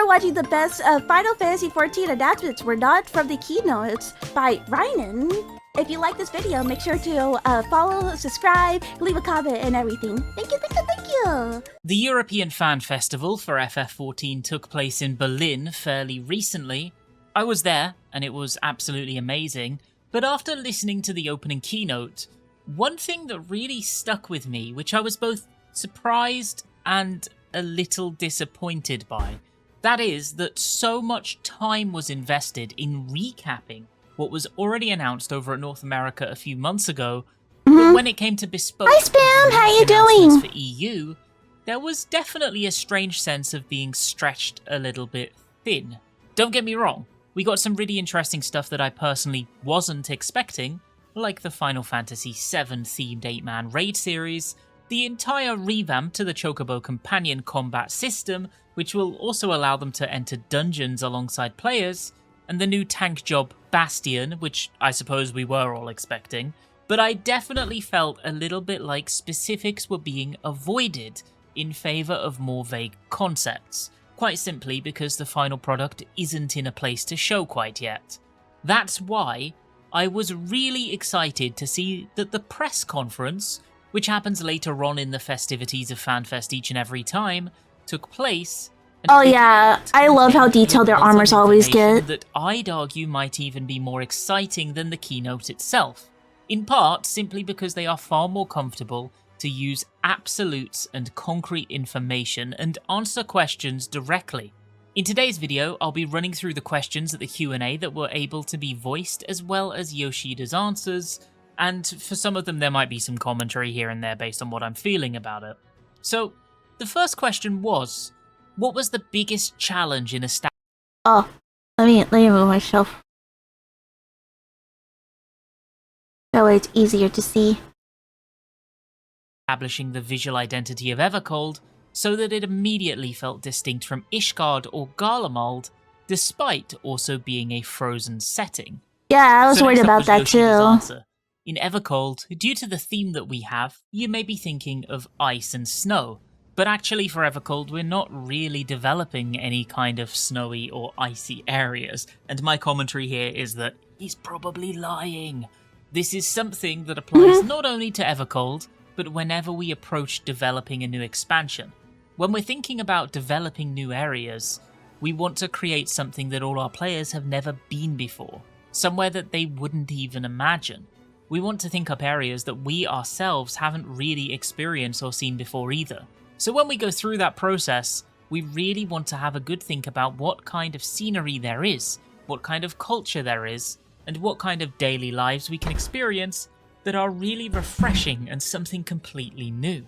for watching the best Final Fantasy XIV announcements were not from the keynotes by Rynan. If you like this video, make sure to follow, subscribe, leave a comment, and everything. Thank you, thank you, thank you! The European Fan Festival for FF14 took place in Berlin fairly recently. I was there, and it was absolutely amazing, but after listening to the opening keynote, one thing that really stuck with me, which I was both surprised and a little disappointed by, that is that so much time was invested in recapping what was already announced over at North America a few months ago, but when it came to bespoke Hi Spam, how you doing? For EU, there was definitely a strange sense of being stretched a little bit thin. Don't get me wrong, we got some really interesting stuff that I personally wasn't expecting, like the Final Fantasy VII themed 8-man raid series, the entire revamp to the Chocobo companion combat system, which will also allow them to enter dungeons alongside players, and the new tank job Bastion, which I suppose we were all expecting, but I definitely felt a little bit like specifics were being avoided in favour of more vague concepts, quite simply because the final product isn't in a place to show quite yet. That's why I was really excited to see that the press conference, which happens later on in the festivities of FanFest each and every time, took place. Oh yeah, I love how detailed their armors always get. That I'd argue might even be more exciting than the keynote itself, in part simply because they are far more comfortable to use absolutes and concrete information and answer questions directly. In today's video, I'll be running through the questions at the Q&A that were able to be voiced, as well as Yoshida's answers, and for some of them there might be some commentary here and there based on what I'm feeling about it. So, the first question was, what was the biggest challenge in establishing... Oh, let me move myself. That way it's easier to see. Establishing the visual identity of Evercold so that it immediately felt distinct from Ishgard or Garlemald, despite also being a frozen setting. Yeah, I was worried about that too. Answer. In Evercold, due to the theme that we have, you may be thinking of ice and snow, but actually for Evercold we're not really developing any kind of snowy or icy areas, and my commentary here is that he's probably lying. This is something that applies not only to Evercold, but whenever we approach developing a new expansion. When we're thinking about developing new areas, we want to create something that all our players have never been before, somewhere that they wouldn't even imagine. We want to think up areas that we ourselves haven't really experienced or seen before either. So when we go through that process, we really want to have a good think about what kind of scenery there is, what kind of culture there is, and what kind of daily lives we can experience that are really refreshing and something completely new.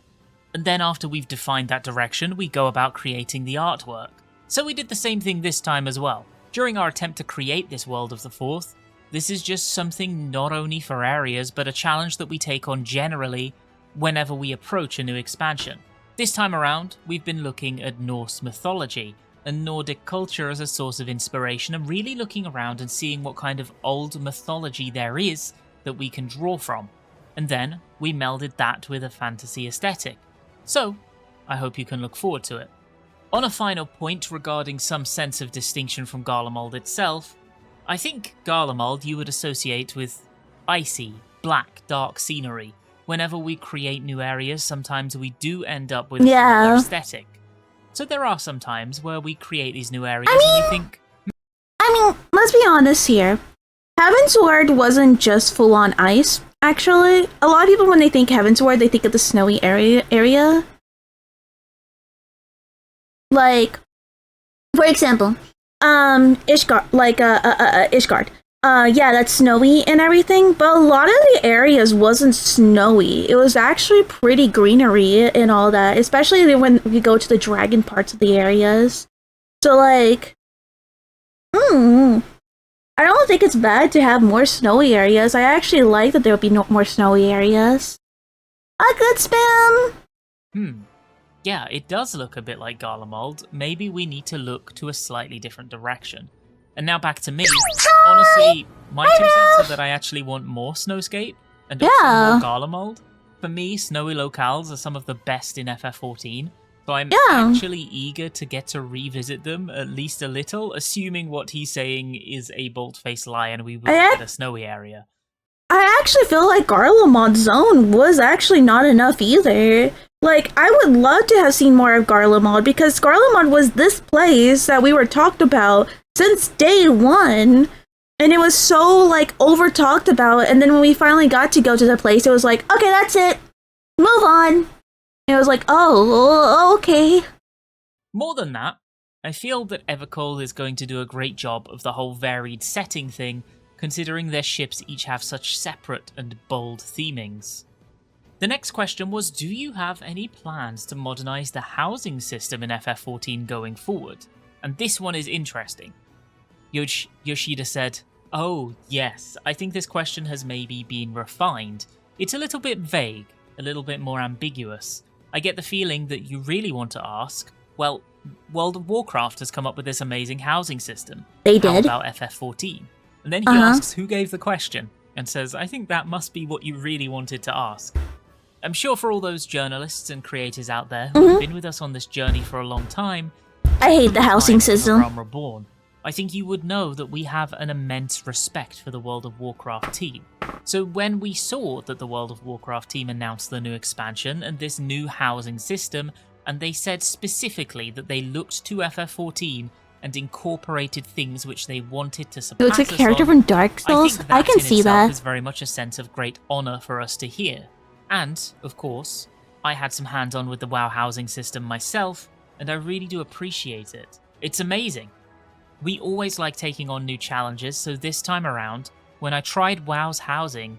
And then after we've defined that direction, we go about creating the artwork. So we did the same thing this time as well. During our attempt to create this world of the Fourth, this is just something not only for areas, but a challenge that we take on generally whenever we approach a new expansion. This time around, we've been looking at Norse mythology and Nordic culture as a source of inspiration, and really looking around and seeing what kind of old mythology there is that we can draw from. And then we melded that with a fantasy aesthetic. So, I hope you can look forward to it. On a final point regarding some sense of distinction from Garlemald itself, I think Garlemald you would associate with icy, black, dark scenery. Whenever we create new areas, sometimes we do end up with a similar aesthetic. So there are some times where we create these new areas and we think... let's be honest here. Heavensward wasn't just full-on ice, actually. A lot of people, when they think Heavensward, they think of the snowy area. Like, for example, Ishgard, Ishgard. Yeah, that's snowy and everything, but a lot of the areas wasn't snowy. It was actually pretty greenery and all that, especially when we go to the dragon parts of the areas. So, like, I don't think it's bad to have more snowy areas. I actually like that there would be more snowy areas. A good spam! Yeah, it does look a bit like Garlemald. Maybe we need to look to a slightly different direction. And now back to me. Honestly, my 2 cents are that I actually want more Snowscape and also more Garlemald. For me, snowy locales are some of the best in FF14, So I'm Yeah. actually eager to get to revisit them at least a little, assuming what he's saying is a bolt-faced lie and we will get a snowy area. I actually feel like Garlemald Zone was actually not enough either. Like, I would love to have seen more of Garlemald, because Garlemald was this place that we were talked about since day one. And it was so, like, over-talked about, and then when we finally got to go to the place, it was like, okay, that's it. Move on. And it was like, oh, okay. More than that, I feel that Evercold is going to do a great job of the whole varied setting thing, considering their ships each have such separate and bold themings. The next question was, do you have any plans to modernize the housing system in FF14 going forward? And this one is interesting. Yoshida said, oh yes, I think this question has maybe been refined. It's a little bit vague, a little bit more ambiguous. I get the feeling that you really want to ask, well, World of Warcraft has come up with this amazing housing system. They did. How about FF14? And then he asks who gave the question, and says, I think that must be what you really wanted to ask. I'm sure for all those journalists and creators out there who have been with us on this journey for a long time, I hate the housing system. Realm Reborn, I think you would know that we have an immense respect for the World of Warcraft team. So when we saw that the World of Warcraft team announced the new expansion and this new housing system, and they said specifically that they looked to FF14 and incorporated things which they wanted to surpass us on. It looks like a character from Dark Souls. I can see that. Is very much a sense of great honor for us to hear. And, of course, I had some hands-on with the WoW housing system myself, and I really do appreciate it. It's amazing. We always like taking on new challenges, so this time around, when I tried WoW's housing,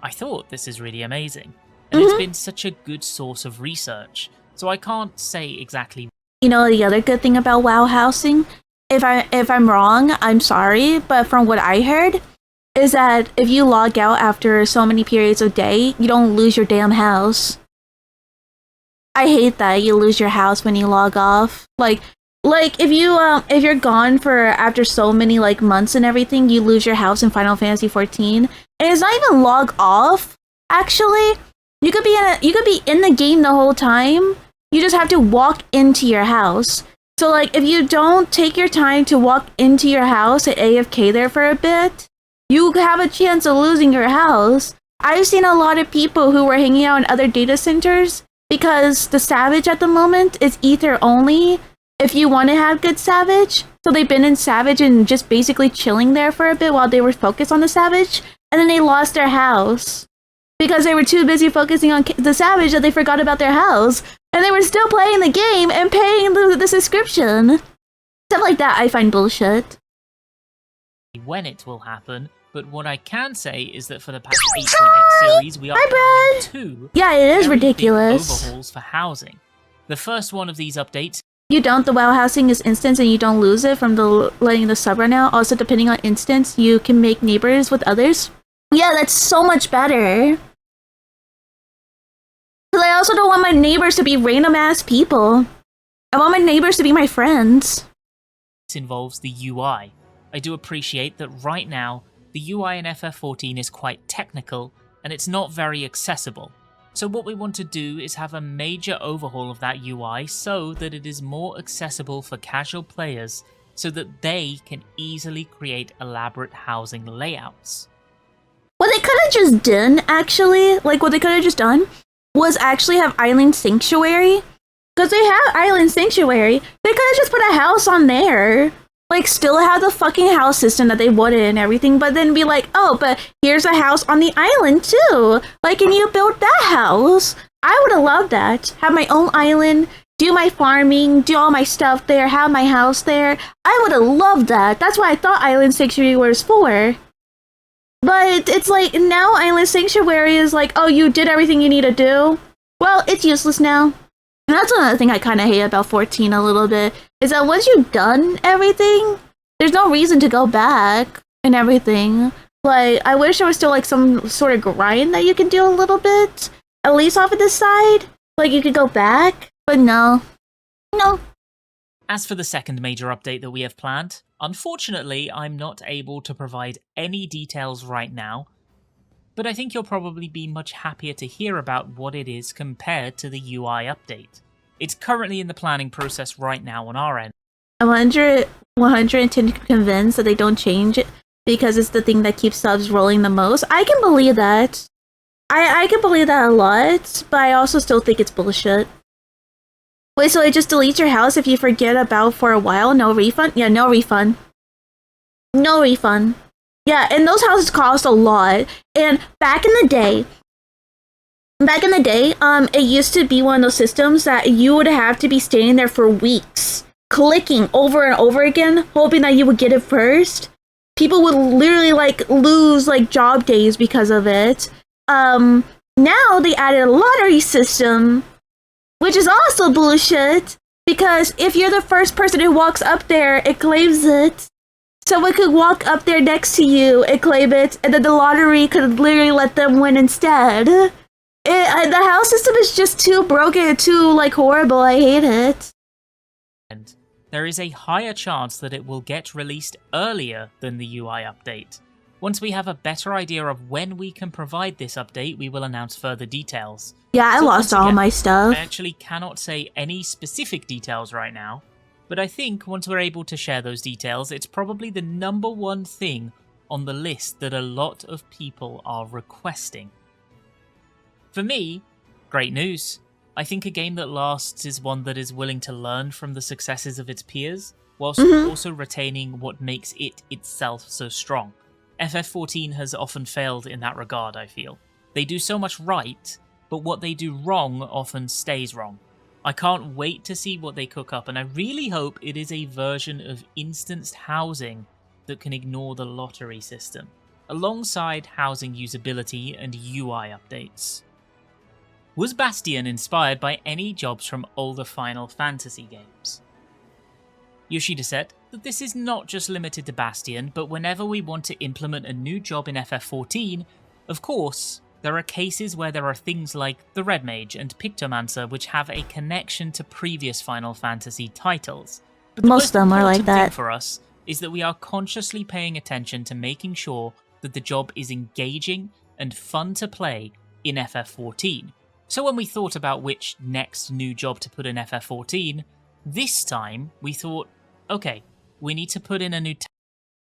I thought this is really amazing. And it's been such a good source of research, so I can't say exactly. You know, the other good thing about WoW housing, if I'm wrong, I'm sorry, but from what I heard, is that if you log out after so many periods of day, you don't lose your damn house. I hate that you lose your house when you log off. Like if you're gone for after so many like months and everything, you lose your house in Final Fantasy 14. And it's not even log off, actually. You could be in the game the whole time. You just have to walk into your house. So like if you don't take your time to walk into your house and AFK there for a bit, you have a chance of losing your house. I've seen a lot of people who were hanging out in other data centers because the Savage at the moment is Ether only if you want to have good Savage. So they've been in Savage and just basically chilling there for a bit while they were focused on the Savage, and then they lost their house because they were too busy focusing on the Savage that they forgot about their house, and they were still playing the game and paying the subscription. Stuff like that I find bullshit. When it will happen, but what I can say is that for the past 8.x series, we are planning two it is very ridiculous big overhauls for housing. The first one of these updates. You don't, the WoW housing is instance and you don't lose it from letting the sub run out. Also, depending on instance, you can make neighbors with others. Yeah, that's so much better. Because I also don't want my neighbors to be random ass people. I want my neighbors to be my friends. This involves the UI. I do appreciate that right now, the UI in FF14 is quite technical, and it's not very accessible. So what we want to do is have a major overhaul of that UI so that it is more accessible for casual players, so that they can easily create elaborate housing layouts. What they could have just done, actually, was actually have Island Sanctuary. Because they have Island Sanctuary, they could have just put a house on there. Like, still have the fucking house system that they wanted and everything, but then be like, oh, but here's a house on the island too. Like, and you built that house. I would have loved that. Have my own island, do my farming, do all my stuff there, have my house there. I would have loved that. That's what I thought Island Sanctuary was for. But it's like, now Island Sanctuary is like, oh, you did everything you need to do. Well, it's useless now. And that's another thing I kind of hate about 14 a little bit, is that once you've done everything, there's no reason to go back and everything. Like, I wish there was still like some sort of grind that you can do a little bit, at least off of this side. Like, you could go back, but no. No. As for the second major update that we have planned, unfortunately, I'm not able to provide any details right now, but I think you'll probably be much happier to hear about what it is compared to the UI update. It's currently in the planning process right now on our end. I'm 110 convinced that they don't change it because it's the thing that keeps subs rolling the most. I can believe that. I can believe that a lot, but I also still think it's bullshit. Wait, so it just deletes your house if you forget about for a while? No refund? Yeah, no refund. No refund. Yeah, and those houses cost a lot. And back in the day, it used to be one of those systems that you would have to be staying there for weeks, clicking over and over again, hoping that you would get it first. People would literally like lose like job days because of it. Now they added a lottery system, which is also bullshit, because if you're the first person who walks up there, it claims it. Someone could walk up there next to you and claim it, and then the lottery could literally let them win instead. The house system is just too broken, too like horrible. I hate it. And there is a higher chance that it will get released earlier than the UI update. Once we have a better idea of when we can provide this update, we will announce further details. Yeah, I lost all my stuff. I actually cannot say any specific details right now, but I think once we're able to share those details, it's probably the #1 thing on the list that a lot of people are requesting. For me, great news. I think a game that lasts is one that is willing to learn from the successes of its peers, whilst also retaining what makes it itself so strong. FF14 has often failed in that regard, I feel. They do so much right, but what they do wrong often stays wrong. I can't wait to see what they cook up, and I really hope it is a version of instanced housing that can ignore the lottery system, alongside housing usability and UI updates. Was Bastion inspired by any jobs from older Final Fantasy games? Yoshida said that this is not just limited to Bastion, but whenever we want to implement a new job in FF14, of course, there are cases where there are things like the Red Mage and Pictomancer which have a connection to previous Final Fantasy titles. But most of them are like that. Thing for us is that we are consciously paying attention to making sure that the job is engaging and fun to play in FF14. So when we thought about which next new job to put in FF14, this time we thought, okay, we need to put in a new...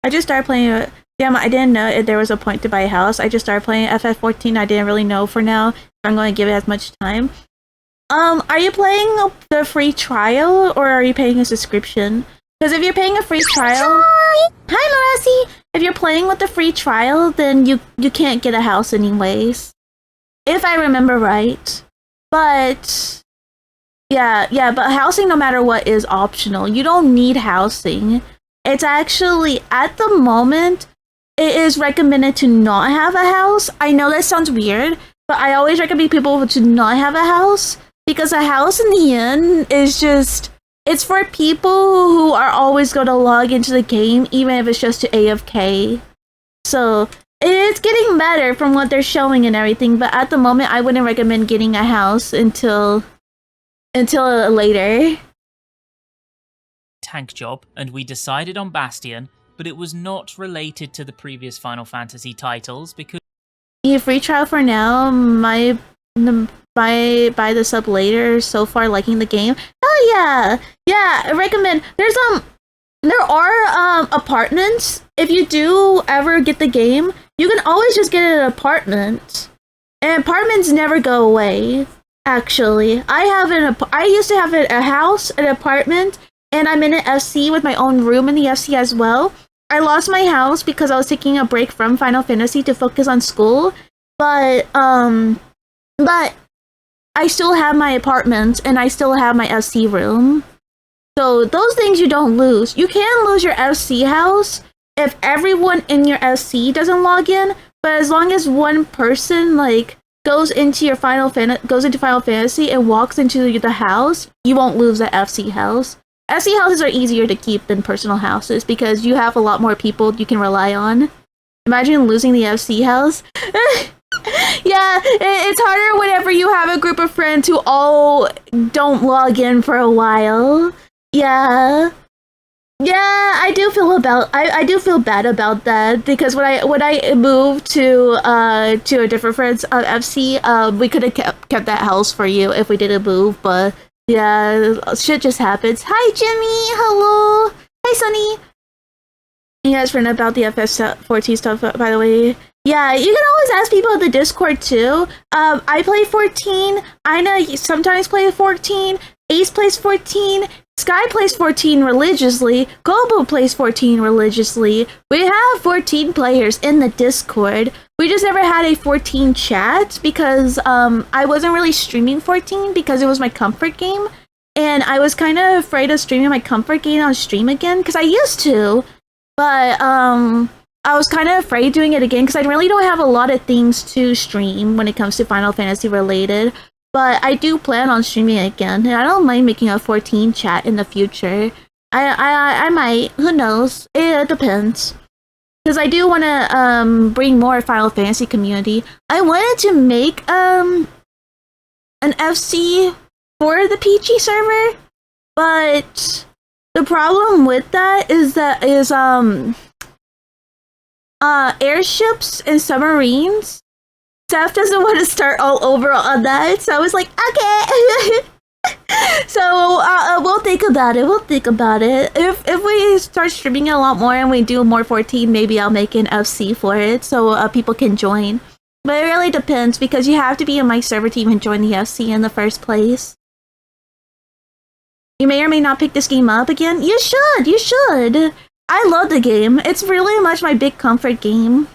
I just started playing... Damn, I didn't know if there was a point to buy a house. I just started playing FF14. I didn't really know for now. I'm going to give it as much time. Are you playing the free trial or are you paying a subscription? Because if you're paying a free trial... Hi, Marassi! If you're playing with the free trial, then you can't get a house anyways. If I remember right. But... Yeah, but housing, no matter what, is optional. You don't need housing. It's actually, at the moment, it is recommended to not have a house. I know that sounds weird, but I always recommend people to not have a house, because a house in the end is just, it's for people who are always going to log into the game, even if it's just to AFK. So, it's getting better from what they're showing and everything, but at the moment, I wouldn't recommend getting a house until later. Tank job, and we decided on Bastion, but it was not related to the previous Final Fantasy titles because... Yeah, free trial for now. Buy the sub later. So far, liking the game. Oh yeah, I recommend. There are apartments. If you do ever get the game, you can always just get an apartment, and apartments never go away. Actually, I used to have a house, an apartment, and I'm in an FC with my own room in the FC as well. I lost my house because I was taking a break from Final Fantasy to focus on school, but I still have my apartment and I still have my FC room. So those things you don't lose. You can lose your FC house if everyone in your FC doesn't log in, but as long as one person goes into Final Fantasy and walks into the house, you won't lose the FC house. FC houses are easier to keep than personal houses because you have a lot more people you can rely on. Imagine losing the FC house. Yeah, it's harder whenever you have a group of friends who all don't log in for a while. Yeah, I do feel bad about that because when I moved to a different friend's FC, we could have kept that house for you if we didn't move, but Yeah, shit just happens. Hi, Jimmy. Hello. Hi, Sunny. You guys forgot about the FF14 stuff, by the way. Yeah, you can always ask people in the Discord too. I play 14. Ina sometimes plays 14. Ace plays 14. Sky plays 14 religiously. Gobo plays 14 religiously. We have 14 players in the Discord. We just never had a 14 chat because I wasn't really streaming 14 because it was my comfort game. And I was kind of afraid of streaming my comfort game on stream again because I used to. But I was kind of afraid doing it again because I really don't have a lot of things to stream when it comes to Final Fantasy related. But I do plan on streaming it again. And I don't mind making a 14 chat in the future. I might. Who knows? It depends. Because I do want to bring more Final Fantasy community. I wanted to make an FC for the Peachtii server, but the problem with that is airships and submarines. Steph doesn't want to start all over on that, so I was like, okay. So we'll think about it. We'll think about it. If we start streaming it a lot more and we do more 14, maybe I'll make an FC for it so people can join. But it really depends because you have to be in my server to even join the FC in the first place. You may or may not pick this game up again. You should. You should. I love the game. It's really much my big comfort game.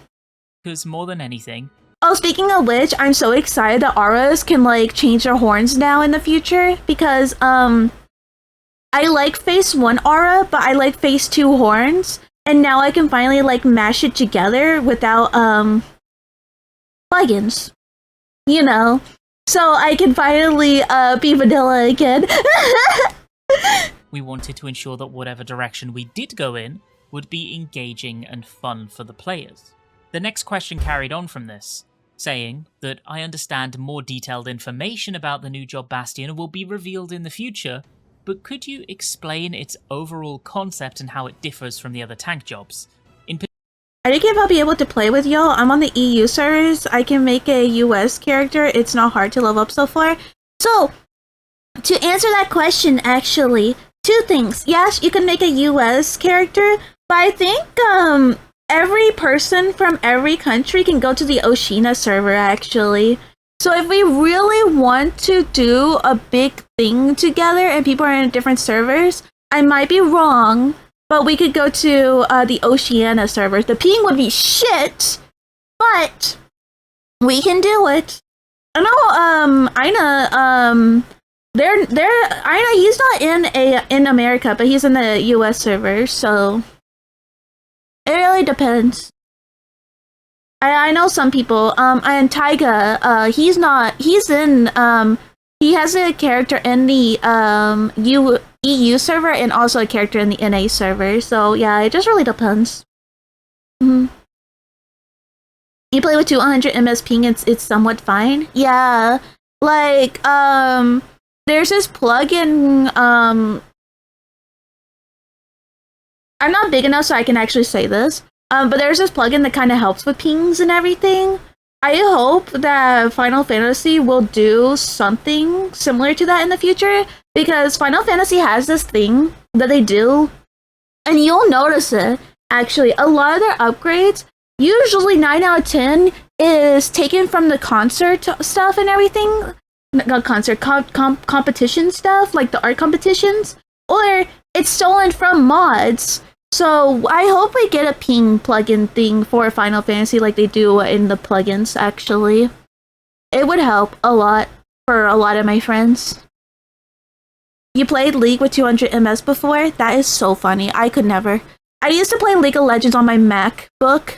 Because more than anything. Oh, speaking of which, I'm so excited that auras can like change their horns now in the future because I like phase 1 aura, but I like phase 2 horns, and now I can finally like mash it together without plugins. You know. So I can finally be vanilla again. We wanted to ensure that whatever direction we did go in would be engaging and fun for the players. The next question carried on from this, saying that I understand more detailed information about the new job Bastion will be revealed in the future, but could you explain its overall concept and how it differs from the other tank jobs? I think if I'll be able to play with y'all, I'm on the EU servers. I can make a US character. It's not hard to level up so far. So, to answer that question, actually, 2 things. Yes, you can make a US character, but I think every person from every country can go to the Oshina server, actually. So if we really want to do a big thing together and people are in different servers, I might be wrong, but we could go to the Oceania servers. The ping would be shit, but we can do it. I know, Ina, Ina, he's not in America, but he's in the US server, so it really depends. I know some people, and Taiga, he has a character in the EU server and also a character in the NA server, so yeah, it just really depends. Mm-hmm. You play with 200 ms ping, it's somewhat fine. Yeah, like, there's this plugin, I'm not big enough so I can actually say this, but there's this plugin that kind of helps with pings and everything. I hope that Final Fantasy will do something similar to that in the future, because Final Fantasy has this thing that they do, and you'll notice it, actually. A lot of their upgrades, usually 9 out of 10, is taken from the concert stuff and everything. Not concert, competition stuff, like the art competitions, or it's stolen from mods. So I hope we get a ping plugin thing for Final Fantasy like they do in the plugins, actually. It would help a lot for a lot of my friends. You played League with 200 ms before? That is so funny. I could never. I used to play League of Legends on my MacBook,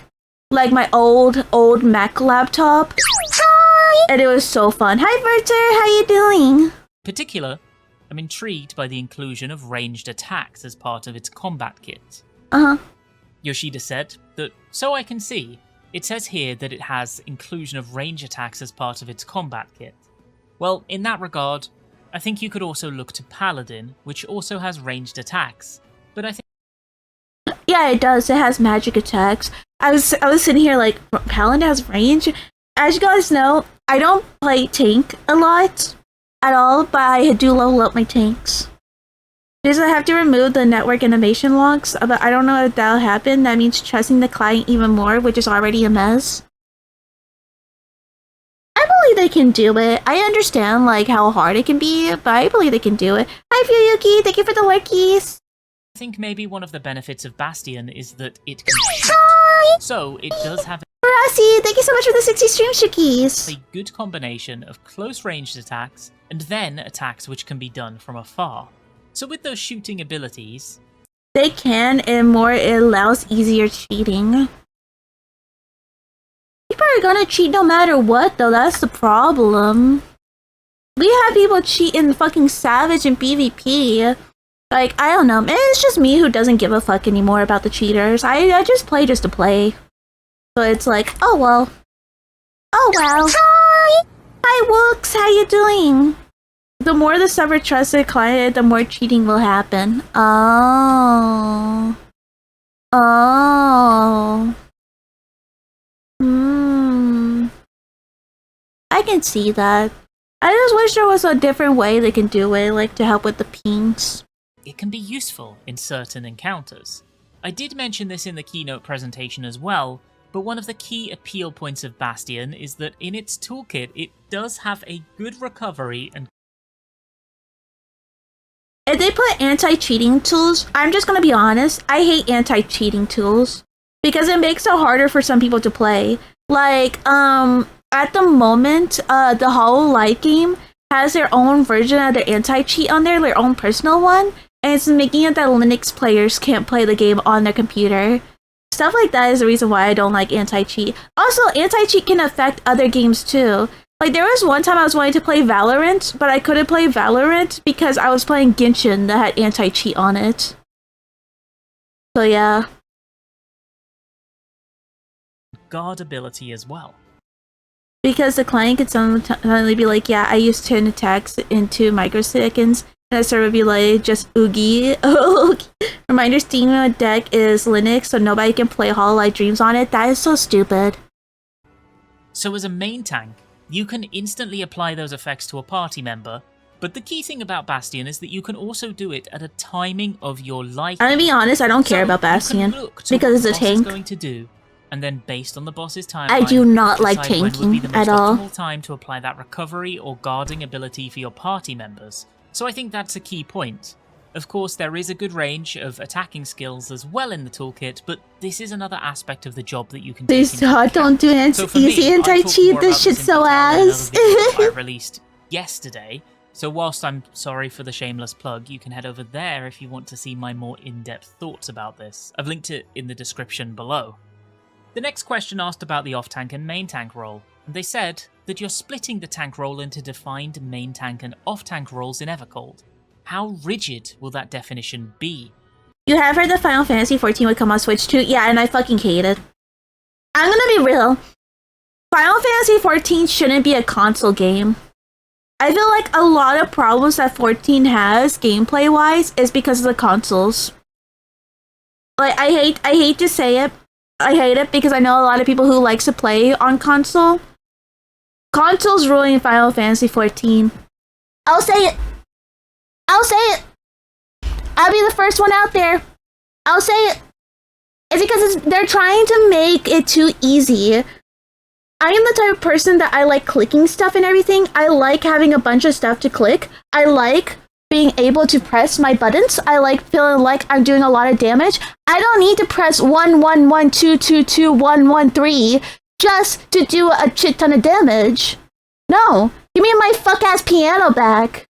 like my old Mac laptop. Hi! And it was so fun. Hi, Verter! How you doing? In particular, I'm intrigued by the inclusion of ranged attacks as part of its combat kit. Uh-huh. Yoshida said that, so I can see, it says here that it has inclusion of range attacks as part of its combat kit. Well, in that regard, I think you could also look to Paladin, which also has ranged attacks. But I think... Yeah, it does. It has magic attacks. I was sitting here like, Paladin has range? As you guys know, I don't play tank a lot. at all, but I do level up my tanks. Does it have to remove the network animation logs? But I don't know if that'll happen. That means trusting the client even more, which is already a mess. I believe they can do it. I understand like how hard it can be, but I believe they can do it. Hi Fuyuki, thank you for the lurkies. I think maybe one of the benefits of Bastion is that it can shoot. Hi! So it does have Rossi, thank you so much for the 60 stream shickies. a good combination of close ranged attacks and then attacks which can be done from afar. So with those shooting abilities, They can, and more it allows easier cheating. People are gonna cheat no matter what, though. That's the problem. We have people cheating fucking Savage and PvP. Like, I don't know. Maybe it's just me who doesn't give a fuck anymore about the cheaters. I just play just to play. So it's like, oh well. Oh well. Hi! Hi, Wooks. How you doing? The more the server trusts the client, the more cheating will happen. Oh. Oh. I can see that. I just wish there was a different way they can do it, like to help with the pings. it can be useful in certain encounters. I did mention this in the keynote presentation as well, but one of the key appeal points of Bastion is that in its toolkit it does have a good recovery and if they put anti-cheating tools, I'm just gonna be honest, I hate anti-cheating tools. Because it makes it harder for some people to play. Like, at the moment, the Hollow Light game has their own version of their anti-cheat on there, their own personal one, and it's making it that Linux players can't play the game on their computer. Stuff like that is the reason why I don't like anti-cheat. Also, anti-cheat can affect other games too. Like, there was one time I was wanting to play Valorant, but I couldn't play Valorant because I was playing Genshin that had anti-cheat on it. So yeah. guard ability as well. Because the client could suddenly be like, yeah, I used 10 attacks in 2 microseconds. And the server would be like, just oogie. Reminder, Steam Deck is Linux, so nobody can play Hollow Light Dreams on it. That is so stupid. So as a main tank, you can instantly apply those effects to a party member, but the key thing about Bastion is that you can also do it at a timing of your liking. I'm gonna be honest, I don't care about Bastion. Because it's a tank. Going to do, and then based on the boss's timeline, I do not like decide when would be tanking the most at all. optimal time to apply that recovery or guarding ability for your party members. So I think that's a key point. Of course, there is a good range of attacking skills as well in the toolkit, but this is another aspect of the job that you can do. Please don't do easy anti-cheat, this shit's so ass. I released yesterday, so whilst I'm sorry for the shameless plug, you can head over there if you want to see my more in-depth thoughts about this. I've linked it in the description below. The next question asked about the off-tank and main tank role, and they said that you're splitting the tank role into defined main tank and off-tank roles in Evercold. How rigid will that definition be? You have heard that Final Fantasy XIV would come on Switch too? Yeah, and I fucking hate it. I'm gonna be real. Final Fantasy XIV shouldn't be a console game. I feel like a lot of problems that 14 has, gameplay-wise, is because of the consoles. Like, I hate to say it. I hate it because I know a lot of people who likes to play on console. Consoles ruining Final Fantasy XIV. I'll say it. I'll say it. I'll be the first one out there. I'll say it. It's because they're trying to make it too easy. I am the type of person that I like clicking stuff and everything. I like having a bunch of stuff to click. I like being able to press my buttons. I like feeling like I'm doing a lot of damage. I don't need to press 1 1 1 2 2 2 1 1 3 just to do a shit ton of damage. No, give me my fuck ass piano back.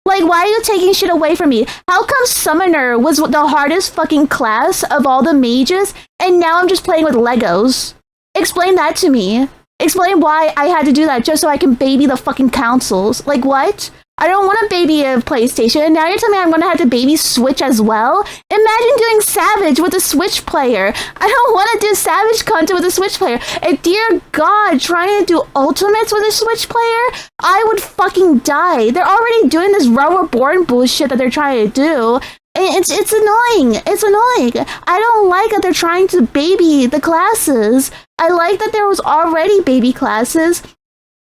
Like, why are you taking shit away from me? How come Summoner was the hardest fucking class of all the mages, and now I'm just playing with Legos? Explain that to me. Explain why I had to do that just so I can baby the fucking consoles. Like, what? I don't want to baby a PlayStation, and now you're telling me I'm going to have to baby Switch as well? Imagine doing Savage with a Switch player. I don't want to do Savage content with a Switch player. And dear God, trying to do Ultimates with a Switch player? I would fucking die. They're already doing this Realm Reborn bullshit that they're trying to do. It's annoying. It's annoying. I don't like that they're trying to baby the classes. I like that there was already baby classes.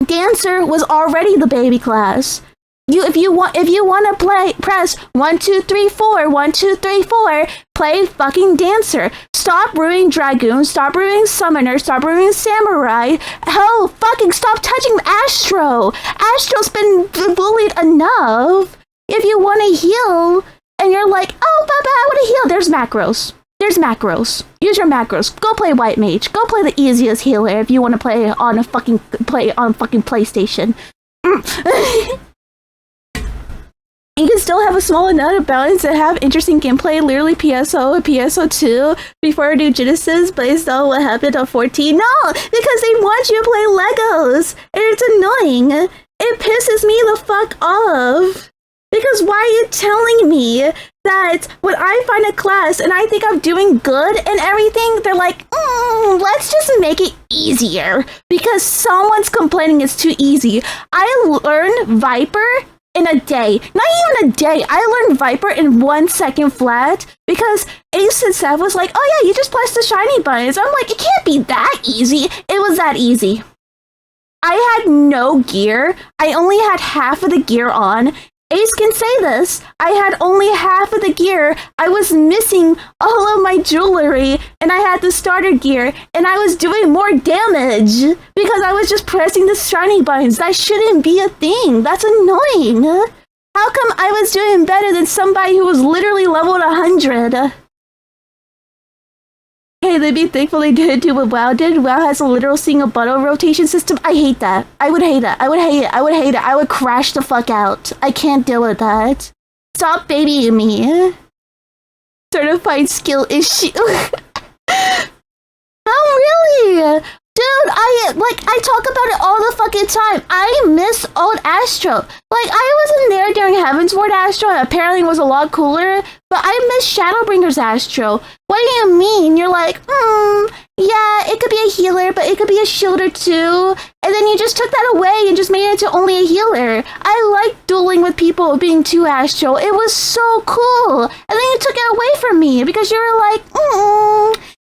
Dancer was already the baby class. if you want to play, press 1 2 3 4 1 2 3 4. Play fucking Dancer. Stop ruining Dragoon. Stop ruining Summoner. Stop ruining Samurai. Hell, fucking stop touching Astro. Astro's been bullied enough. If you want to heal, and you're like, oh, Baba, I want to heal. There's macros. There's macros. Use your macros. Go play White Mage. Go play the easiest healer if you want to play on fucking PlayStation. You can still have a small amount of balance and have interesting gameplay, literally PSO and PSO2 before New Genesis, based on what happened on 14. No, because they want you to play Legos, and it's annoying. It pisses me the fuck off. Because why are you telling me that when I find a class and I think I'm doing good and everything, they're like, let's just make it easier because someone's complaining it's too easy. I learned Viper in a day. Not even a day. I learned Viper in 1 second flat because Ace and Sev was like, oh yeah, you just press the shiny buttons. I'm like, it can't be that easy. It was that easy. I had no gear. I only had half of the gear on. Ace can say this. I had only half of the gear. I was missing all of my jewelry, and I had the starter gear, and I was doing more damage because I was just pressing the shiny buttons. That shouldn't be a thing. That's annoying. How come I was doing better than somebody who was literally leveled 100? Hey, they'd be thankful they didn't do what WoW did. WoW has a literal single button rotation system. I hate that. I would hate that. I would hate it. I would hate it. I would crash the fuck out. I can't deal with that. Stop babying me. Certified skill issue. Oh, really? Dude, I talk about it all the fucking time. I miss old Astro. Like, I wasn't there during Heavensward Astro, and apparently it was a lot cooler, but I miss Shadowbringers Astro. What do you mean? You're like, yeah, it could be a healer, but it could be a shielder too. And then you just took that away and just made it into only a healer. I like dueling with people being 2 Astro. It was so cool. And then you took it away from me because you were like,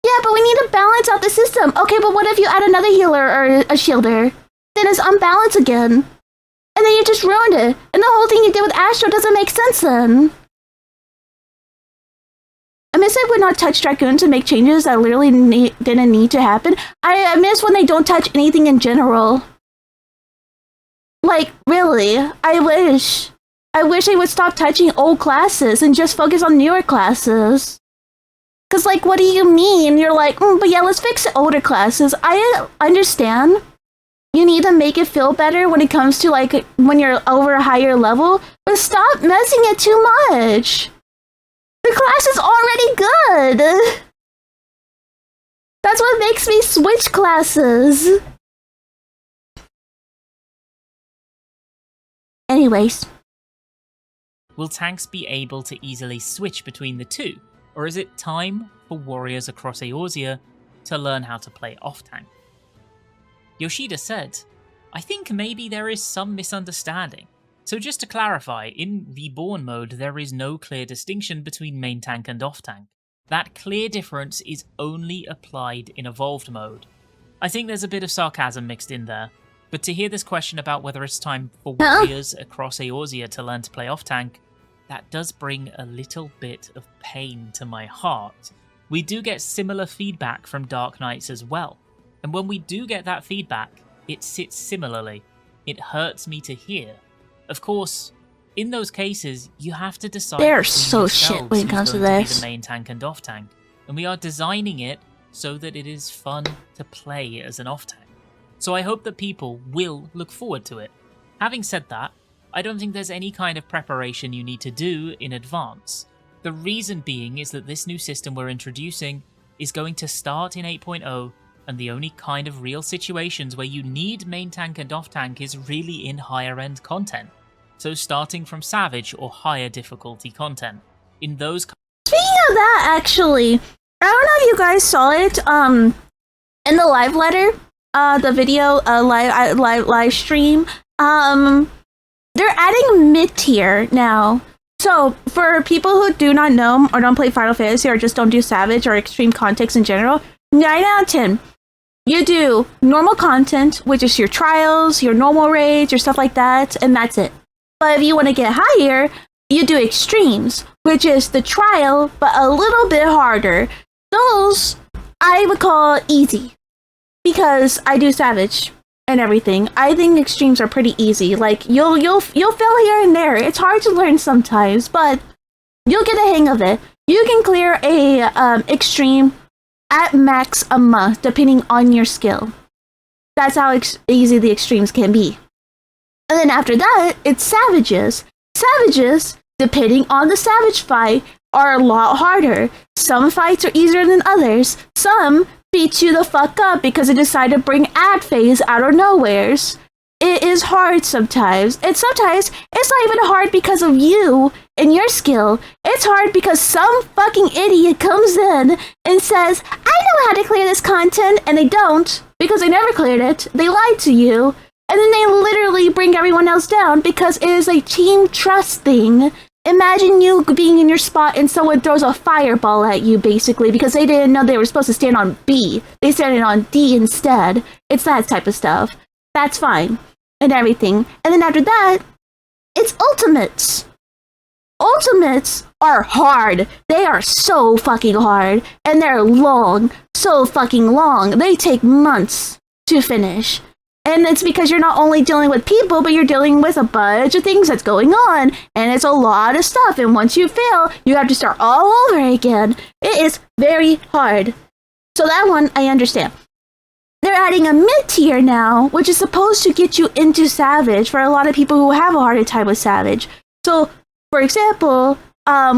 yeah, but we need to balance out the system. Okay, but what if you add another healer or a shielder? Then it's unbalanced again. And then you just ruined it. And the whole thing you did with Astro doesn't make sense then. I miss I would not touch Dragoon to make changes that literally didn't need to happen. I miss when they don't touch anything in general. Like, really, I wish they would stop touching old classes and just focus on newer classes. Cause like, what do you mean? You're like, but yeah, let's fix the older classes. I understand. You need to make it feel better when it comes to like, when you're over a higher level, but stop messing it too much. The class is already good. That's what makes me switch classes. Anyways. Will tanks be able to easily switch between the two? Or is it time for warriors across Eorzea to learn how to play off-tank? Yoshida said, I think maybe there is some misunderstanding. So just to clarify, in Reborn mode there is no clear distinction between main tank and off-tank. That clear difference is only applied in Evolved mode. I think there's a bit of sarcasm mixed in there, but to hear this question about whether it's time for warriors across Eorzea to learn to play off-tank, that does bring a little bit of pain to my heart. We do get similar feedback from Dark Knights as well, and when we do get that feedback, it sits similarly. It hurts me to hear. Of course, in those cases, you have to decide. They're so shit when it comes to this. The main tank and off tank, and we are designing it so that it is fun to play as an off tank. So I hope that people will look forward to it. Having said that, I don't think there's any kind of preparation you need to do in advance. The reason being is that this new system we're introducing is going to start in 8.0, and the only kind of real situations where you need main tank and off tank is really in higher end content. So starting from Savage or higher difficulty content. In those... Speaking of that, actually, I don't know if you guys saw it, in the live letter, the video, live stream, they're adding mid-tier now. So, for people who do not know or don't play Final Fantasy or just don't do Savage or extreme context in general, 9 out of 10. You do normal content, which is your trials, your normal raids, your stuff like that, and that's it. But if you want to get higher, you do extremes, which is the trial, but a little bit harder. Those I would call easy, because I do savage and everything. I think extremes are pretty easy. Like you'll fail here and there. It's hard to learn sometimes, but you'll get a hang of it. You can clear a extreme at max a month, depending on your skill. That's how easy the extremes can be. And then after that, it's savages. Savages, depending on the savage fight, are a lot harder. Some fights are easier than others. Some beat you the fuck up because they decide to bring ad phase out of nowheres. It is hard sometimes. And sometimes it's not even hard because of you and your skill. It's hard because some fucking idiot comes in and says, I know how to clear this content, and they don't, because they never cleared it. They lied to you. And then they literally bring everyone else down because it is a team trust thing. Imagine you being in your spot and someone throws a fireball at you, basically, because they didn't know they were supposed to stand on B. They started on D instead. It's that type of stuff. That's fine. And everything. And then after that, it's ultimates. Ultimates are hard. They are so fucking hard. And they're long. So fucking long. They take months to finish. And it's because you're not only dealing with people, but you're dealing with a bunch of things that's going on. And it's a lot of stuff. And once you fail, you have to start all over again. It is very hard. So that one, I understand. They're adding a mid-tier now, which is supposed to get you into Savage for a lot of people who have a harder time with Savage. So, for example,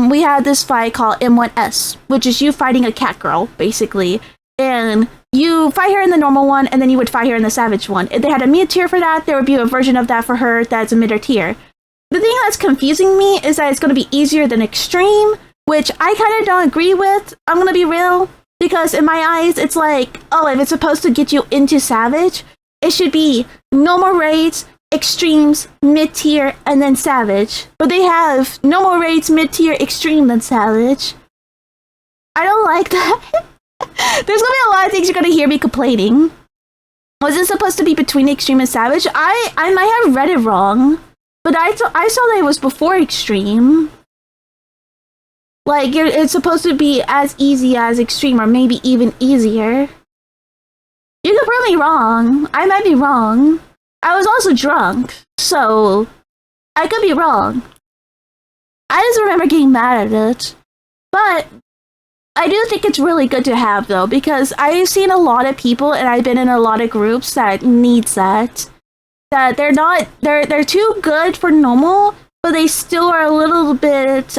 we had this fight called M1S, which is you fighting a cat girl, basically. And you fight her in the normal one, and then you would fight her in the Savage one. If they had a mid-tier for that, there would be a version of that for her that's a mid-tier. The thing that's confusing me is that it's going to be easier than Extreme, which I kind of don't agree with. I'm going to be real. Because in my eyes, it's like, oh, if it's supposed to get you into Savage, it should be normal raids, extremes, mid-tier, and then Savage. But they have normal raids, mid-tier, extreme, then Savage. I don't like that. There's gonna be a lot of things you're gonna hear me complaining. Was it supposed to be between extreme and Savage? I might have read it wrong. But I saw that it was before extreme. Like, it's supposed to be as easy as Extreme, or maybe even easier. You could prove me wrong. I might be wrong. I was also drunk, so I could be wrong. I just remember getting mad at it. But I do think it's really good to have, though, because I've seen a lot of people, and I've been in a lot of groups that needs that. That they're too good for normal, but they still are a little bit,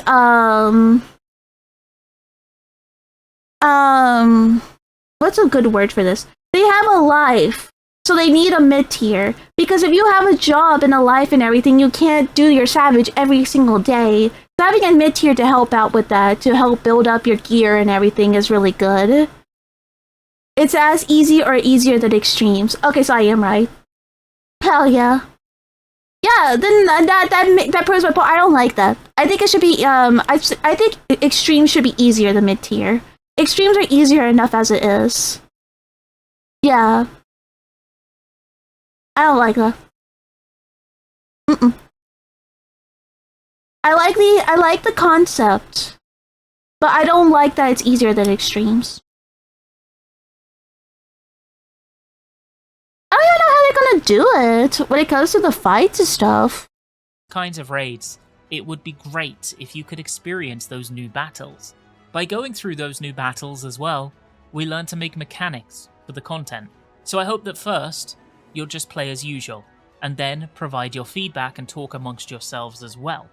what's a good word for this? They have a life, so they need a mid-tier. Because if you have a job and a life and everything, you can't do your Savage every single day. So having a mid-tier to help out with that, to help build up your gear and everything is really good. It's as easy or easier than Extremes. Okay, so I am right. Hell yeah. Yeah, then that proves my point. I don't like that. I think it should be, I think Extremes should be easier than mid-tier. Extremes are easier enough as it is. Yeah. I don't like that. I like the concept, but I don't like that it's easier than Extremes. I don't even know how they're gonna do it when it comes to the fights and stuff. Kinds of raids, it would be great if you could experience those new battles. By going through those new battles as well, we learn to make mechanics for the content. So I hope that first, you'll just play as usual, and then provide your feedback and talk amongst yourselves as well.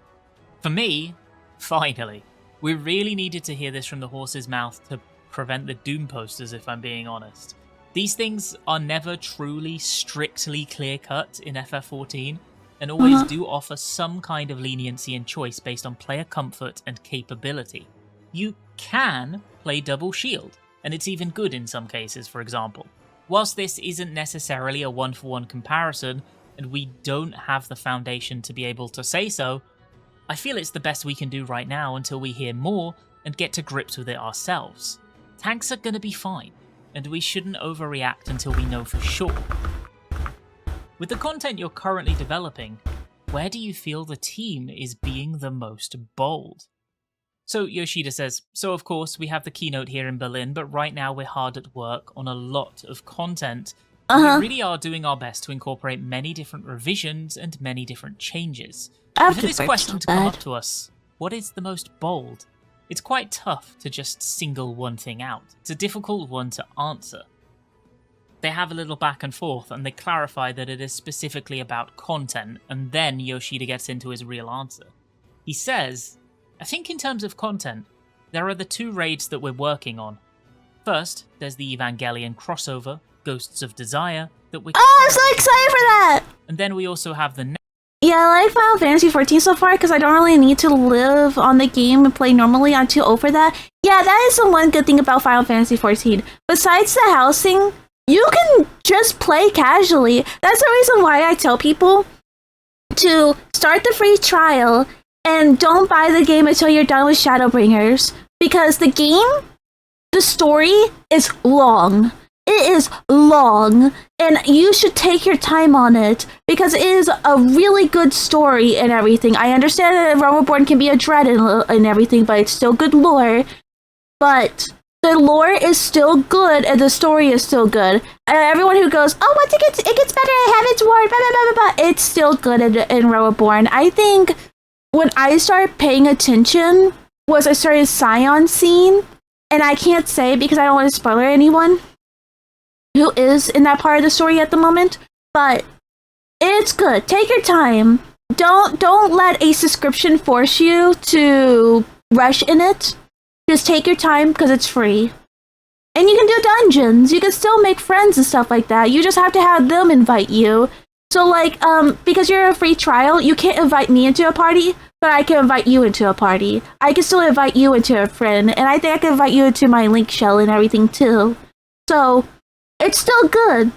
For me, finally, we really needed to hear this from the horse's mouth to prevent the Doom posters, if I'm being honest. These things are never truly, strictly clear-cut in FF14, and always do offer some kind of leniency and choice based on player comfort and capability. You can play double shield, and it's even good in some cases, for example. Whilst this isn't necessarily a one-for-one comparison, and we don't have the foundation to be able to say so, I feel it's the best we can do right now until we hear more and get to grips with it ourselves. Tanks are gonna be fine, and we shouldn't overreact until we know for sure. With the content you're currently developing, where do you feel the team is being the most bold? So Yoshida says, so of course we have the keynote here in Berlin, but right now we're hard at work on a lot of content. We really are doing our best to incorporate many different revisions and many different changes. And for this question to come up to us, what is the most bold? It's quite tough to just single one thing out. It's a difficult one to answer. They have a little back and forth, and they clarify that it is specifically about content, and then Yoshida gets into his real answer. He says, I think in terms of content, there are the 2 raids that we're working on. First, there's the Evangelion crossover, Ghosts of Desire, that we're... Oh, I'm so excited for that! And then we also have the... Yeah, I like Final Fantasy XIV so far because I don't really need to live on the game and play normally. I'm too old for that. Yeah, that is the one good thing about Final Fantasy XIV. Besides the housing, you can just play casually. That's the reason why I tell people to start the free trial and don't buy the game until you're done with Shadowbringers. Because the game, the story is long. It is long, and you should take your time on it, because it is a really good story and everything. I understand that Realm Reborn can be a dread and everything, but it's still good lore. But the lore is still good, and the story is still good. And everyone who goes, oh, once it gets better, I have its word, blah, blah, blah, blah, blah, it's still good in Realm Reborn. I think when I started paying attention was I started Scion scene, and I can't say because I don't want to spoil anyone who is in that part of the story at the moment, but it's good. Take your time. Don't let a subscription force you to rush in it. Just take your time because it's free. And you can do dungeons. You can still make friends and stuff like that. You just have to have them invite you. So like, because you're a free trial, you can't invite me into a party, but I can invite you into a party. I can still invite you into a friend, and I think I can invite you into my link shell and everything too. So it's still good.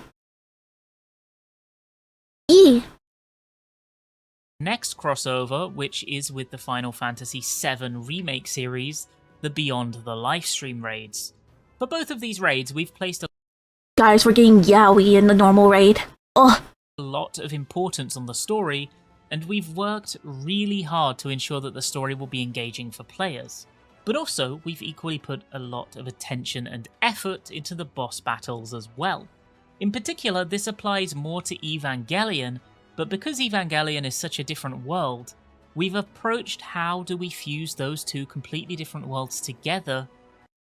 Next crossover, which is with the Final Fantasy VII Remake series, the Beyond the Livestream raids. For both of these raids, we've placed Guys, we're getting yaoi in the normal raid. Ugh. A lot of importance on the story, and we've worked really hard to ensure that the story will be engaging for players. But also, we've equally put a lot of attention and effort into the boss battles as well. In particular, this applies more to Evangelion, but because Evangelion is such a different world, we've approached how do we fuse those 2 completely different worlds together.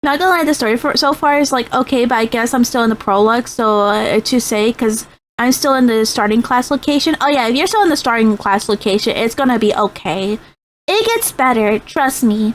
Not gonna lie, the story so far is like, okay, but I guess I'm still in the prologue, so to say, because I'm still in the starting class location. Oh yeah, if you're still in the starting class location, it's gonna be okay. It gets better, trust me.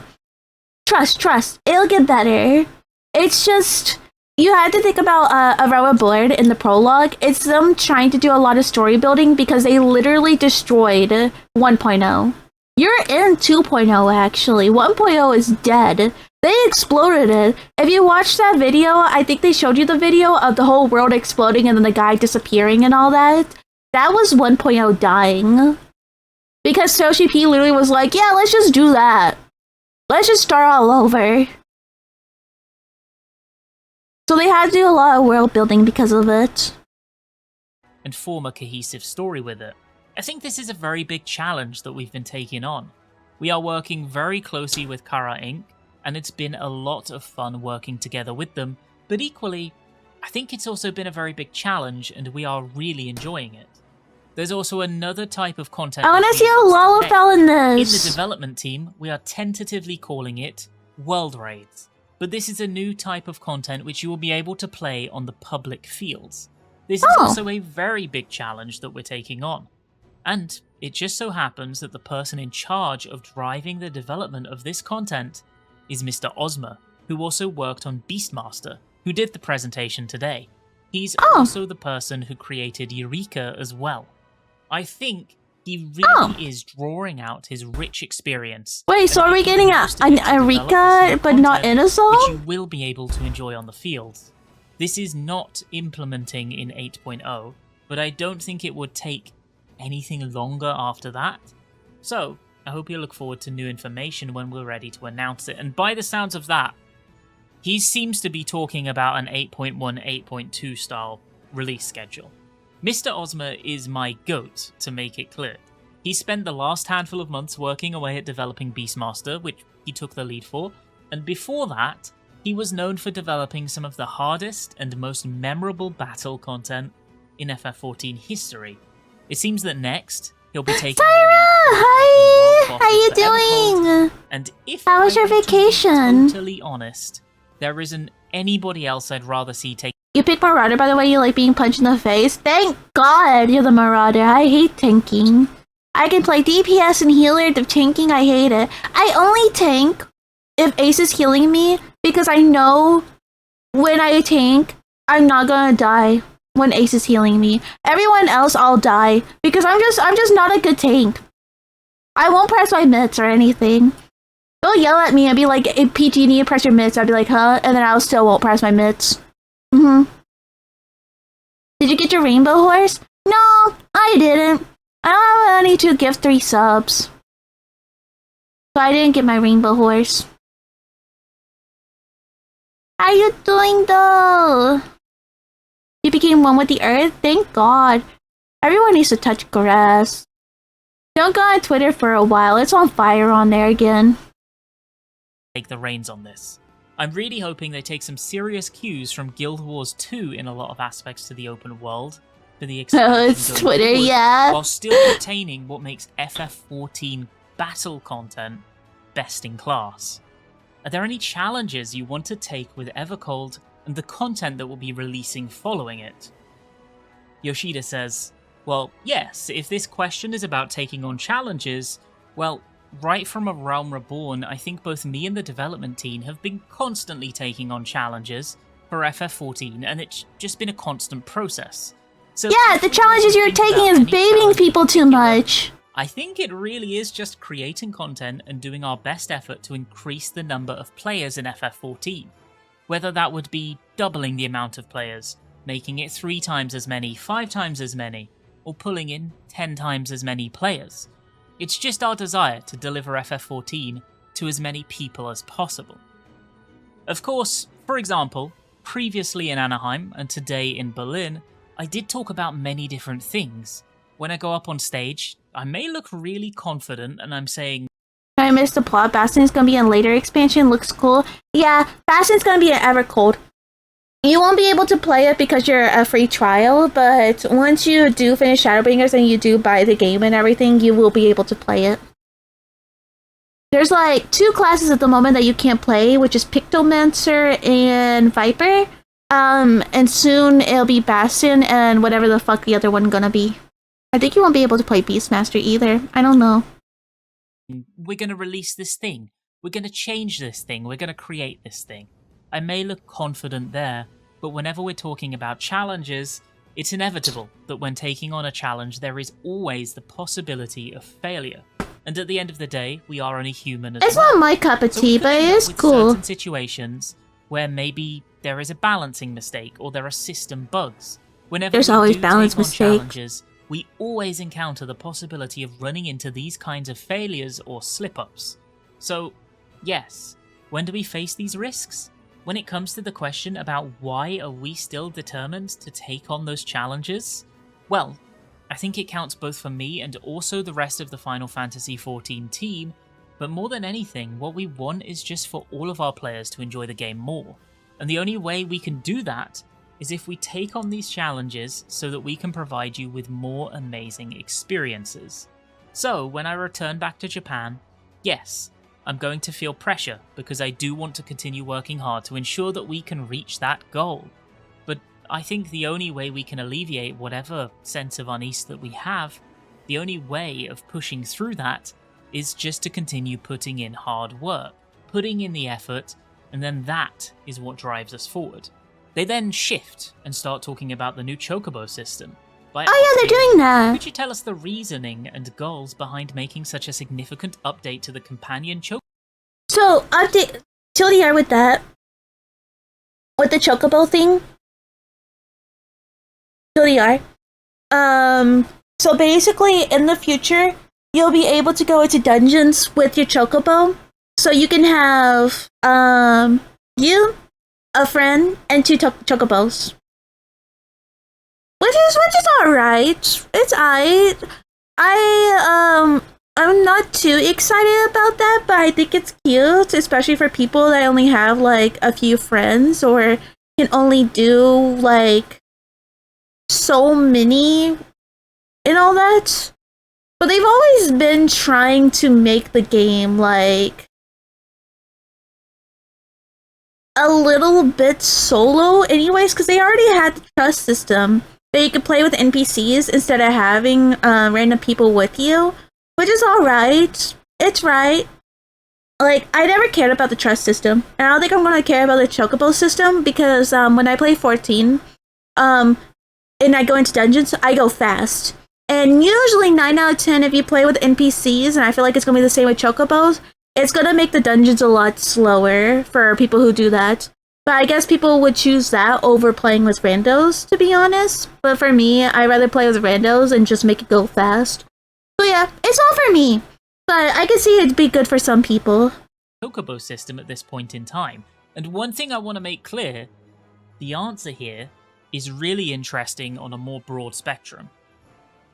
Trust, it'll get better. It's just, you have to think about a Realm Reborn in the prologue. It's them trying to do a lot of story building because they literally destroyed 1.0. You're in 2.0 actually. 1.0 is dead. They exploded it. If you watch that video, I think they showed you the video of the whole world exploding and then the guy disappearing and all that. That was 1.0 dying. Because Toshi P literally was like, yeah, let's just do that. Let's just start all over. So they had to do a lot of world building because of it. And form a cohesive story with it. I think this is a very big challenge that we've been taking on. We are working very closely with Kara Inc., and it's been a lot of fun working together with them, but equally, I think it's also been a very big challenge, and we are really enjoying it. There's also another type of content. I want to see a Lalafell in this. In the development team, we are tentatively calling it World Raids. But this is a new type of content which you will be able to play on the public fields. This is also a very big challenge that we're taking on. And it just so happens that the person in charge of driving the development of this content is Mr. Ozma, who also worked on Beastmaster, who did the presentation today. He's also the person who created Eureka as well. I think he really is drawing out his rich experience. Wait, so are we getting an Eureka, but not Inazal? Which you will be able to enjoy on the fields. This is not implementing in 8.0, but I don't think it would take anything longer after that. So, I hope you look forward to new information when we're ready to announce it. And by the sounds of that, he seems to be talking about an 8.1, 8.2 style release schedule. Mr. Ozma is my goat, to make it clear. He spent the last handful of months working away at developing Beastmaster, which he took the lead for, and before that, he was known for developing some of the hardest and most memorable battle content in FF14 history. It seems that next, he'll be taking Hi! How you doing? And if How was your vacation? To be totally honest, there isn't anybody else I'd rather see take. You pick Marauder, by the way. You like being punched in the face. Thank God you're the Marauder. I hate tanking. I can play DPS and healer. The tanking, I hate it. I only tank if Ace is healing me because I know when I tank, I'm not gonna die when Ace is healing me. Everyone else, I'll die because I'm just not a good tank. I won't press my mitts or anything. They'll yell at me and be like, hey, PG, you need to press your mitts. I'll be like, huh? And then I still won't press my mitts. Did you get your rainbow horse? No, I didn't. I don't have money to give 3 subs. So I didn't get my rainbow horse. How you doing though? You became one with the earth? Thank God. Everyone needs to touch grass. Don't go on Twitter for a while. It's on fire on there again. Take the reins on this. I'm really hoping they take some serious cues from Guild Wars 2 in a lot of aspects to the open world. For the it's Twitter, forward, yeah. While still retaining what makes FF14 battle content best in class. Are there any challenges you want to take with Evercold and the content that will be releasing following it? Yoshida says, well, yes, if this question is about taking on challenges, well, right from A Realm Reborn, I think both me and the development team have been constantly taking on challenges for FF14, and it's just been a constant process. So yeah, the challenges you're taking is babying people too much. I think it really is just creating content and doing our best effort to increase the number of players in FF14. Whether that would be doubling the amount of players, making it 3 times as many, 5 times as many, or pulling in 10 times as many players. It's just our desire to deliver FF14 to as many people as possible. Of course, for example, previously in Anaheim and today in Berlin, I did talk about many different things. When I go up on stage, I may look really confident and I'm saying, I missed the plot, Bastion's gonna be in later expansion, looks cool. Yeah, Bastion's gonna be in Evercold. You won't be able to play it because you're a free trial, but once you do finish Shadowbringers and you do buy the game and everything, you will be able to play it. There's like 2 classes at the moment that you can't play, which is Pictomancer and Viper. And soon it'll be Bastion and whatever the fuck the other one gonna be. I think you won't be able to play Beastmaster either. I don't know. We're gonna release this thing. We're gonna change this thing. We're gonna create this thing. I may look confident there, but whenever we're talking about challenges, it's inevitable that when taking on a challenge, there is always the possibility of failure. And at the end of the day, we are only human as well. It's not my cup of tea, but it is cool. Certain situations where maybe there is a balancing mistake or there are system bugs. Whenever there's always balance mistakes. We always encounter the possibility of running into these kinds of failures or slip-ups. So, yes, when do we face these risks? When it comes to the question about why are we still determined to take on those challenges? Well, I think it counts both for me and also the rest of the Final Fantasy XIV team, but more than anything, what we want is just for all of our players to enjoy the game more. And the only way we can do that is if we take on these challenges so that we can provide you with more amazing experiences. So, when I return back to Japan, yes, I'm going to feel pressure because I do want to continue working hard to ensure that we can reach that goal. But I think the only way we can alleviate whatever sense of unease that we have, the only way of pushing through that is just to continue putting in hard work, putting in the effort, and then that is what drives us forward. They then shift and start talking about the new Chocobo system. Oh yeah, they're doing that! Could you tell us the reasoning and goals behind making such a significant update to the companion Chocobo? So, update TLDR with that. With the Chocobo thing. TLDR. So basically, in the future, you'll be able to go into dungeons with your Chocobo. So you can have, you, a friend, and 2 Chocobos. Which is alright. It's alright. I'm not too excited about that, but I think it's cute, especially for people that only have like a few friends or can only do like so many and all that. But they've always been trying to make the game like a little bit solo anyways, because they already had the trust system that you could play with NPCs instead of having random people with you, which is alright. It's right. Like, I never cared about the trust system, and I don't think I'm gonna care about the chocobo system, because when I play 14, and I go into dungeons, I go fast. And usually 9 out of 10, if you play with NPCs, and I feel like it's gonna be the same with chocobos, it's gonna make the dungeons a lot slower for people who do that. But I guess people would choose that over playing with randos, to be honest. But for me, I'd rather play with randos and just make it go fast. So yeah, it's all for me. But I can see it'd be good for some people. Chocobo system at this point in time. And one thing I want to make clear, the answer here is really interesting on a more broad spectrum.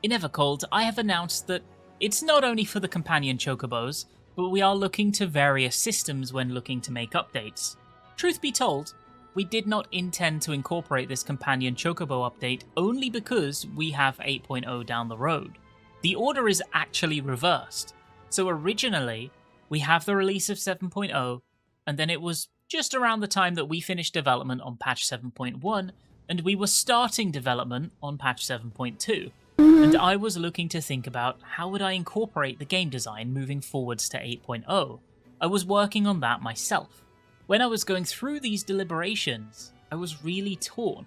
In Evercold, I have announced that it's not only for the companion chocobos, but we are looking to various systems when looking to make updates. Truth be told, we did not intend to incorporate this companion chocobo update only because we have 8.0 down the road. The order is actually reversed. So originally, we have the release of 7.0, and then it was just around the time that we finished development on patch 7.1, and we were starting development on patch 7.2. And I was looking to think about how would I incorporate the game design moving forwards to 8.0. I was working on that myself. When I was going through these deliberations, I was really torn.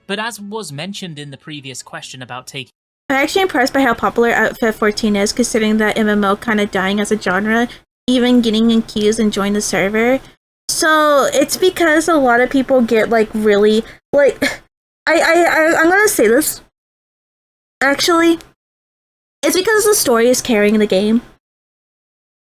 But as was mentioned in the previous question about taking... I'm actually impressed by how popular FF14 is, considering that MMO kind of dying as a genre, even getting in queues and join the server. So it's because a lot of people get like really like I'm gonna say this. Actually, it's because the story is carrying the game.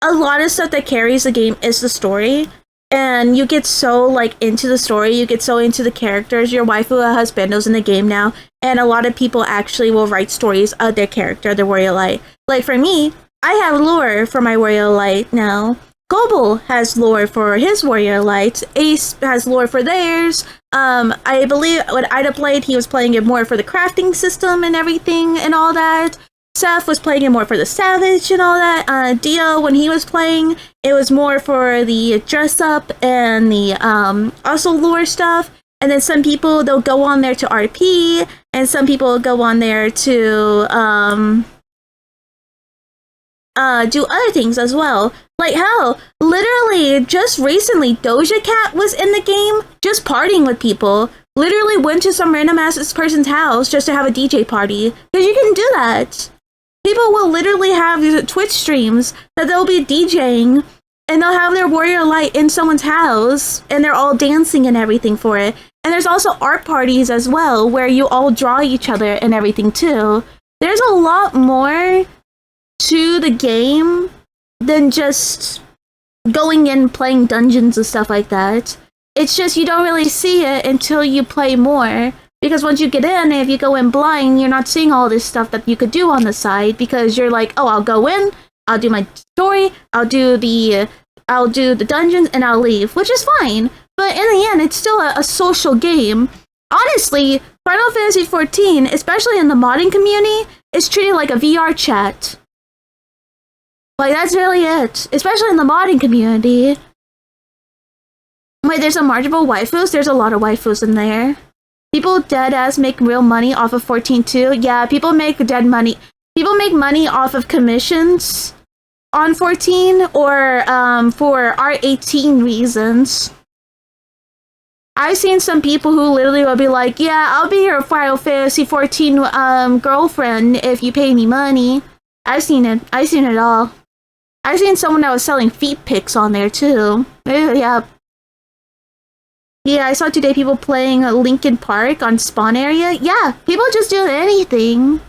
A lot of stuff that carries the game is the story. And you get so like into the story, you get so into the characters. Your waifu has bandos in the game now, and a lot of people actually will write stories of their character, their warrior light. Like for me, I have lore for my warrior light now. Gobel has lore for his warrior light. Ace has lore for theirs. I believe when Ida played, he was playing it more for the crafting system and everything and all that. Seth was playing it more for the savage and all that. Dio, when he was playing, it was more for the dress up and the also lore stuff. And then some people, they'll go on there to RP, and some people go on there to do other things as well. Like hell, literally just recently Doja Cat was in the game, just partying with people. Literally went to some random ass person's house just to have a DJ party. Because you can do that. People will literally have Twitch streams that they'll be DJing, and they'll have their warrior light in someone's house, and they're all dancing and everything for it. And there's also art parties as well, where you all draw each other and everything too. There's a lot more to the game than just going in playing dungeons and stuff like that. It's just you don't really see it until you play more. Because once you get in, if you go in blind, you're not seeing all this stuff that you could do on the side, because you're like, oh, I'll go in, I'll do my story, I'll do the dungeons, and I'll leave, which is fine. But in the end, it's still a social game. Honestly, Final Fantasy XIV, especially in the modding community, is treated like a VR chat. Like, that's really it. Especially in the modding community. Wait, there's a marginal waifus? There's a lot of waifus in there. People deadass make real money off of 14 too. Yeah, people make dead money. People make money off of commissions on 14 or for R18 reasons. I've seen some people who literally will be like, yeah, I'll be your Final Fantasy 14 girlfriend if you pay me money. I've seen it. I've seen it all. I've seen someone that was selling feet pics on there too. Yeah. Yeah, I saw today people playing Linkin Park on Spawn area. Yeah, people just do anything.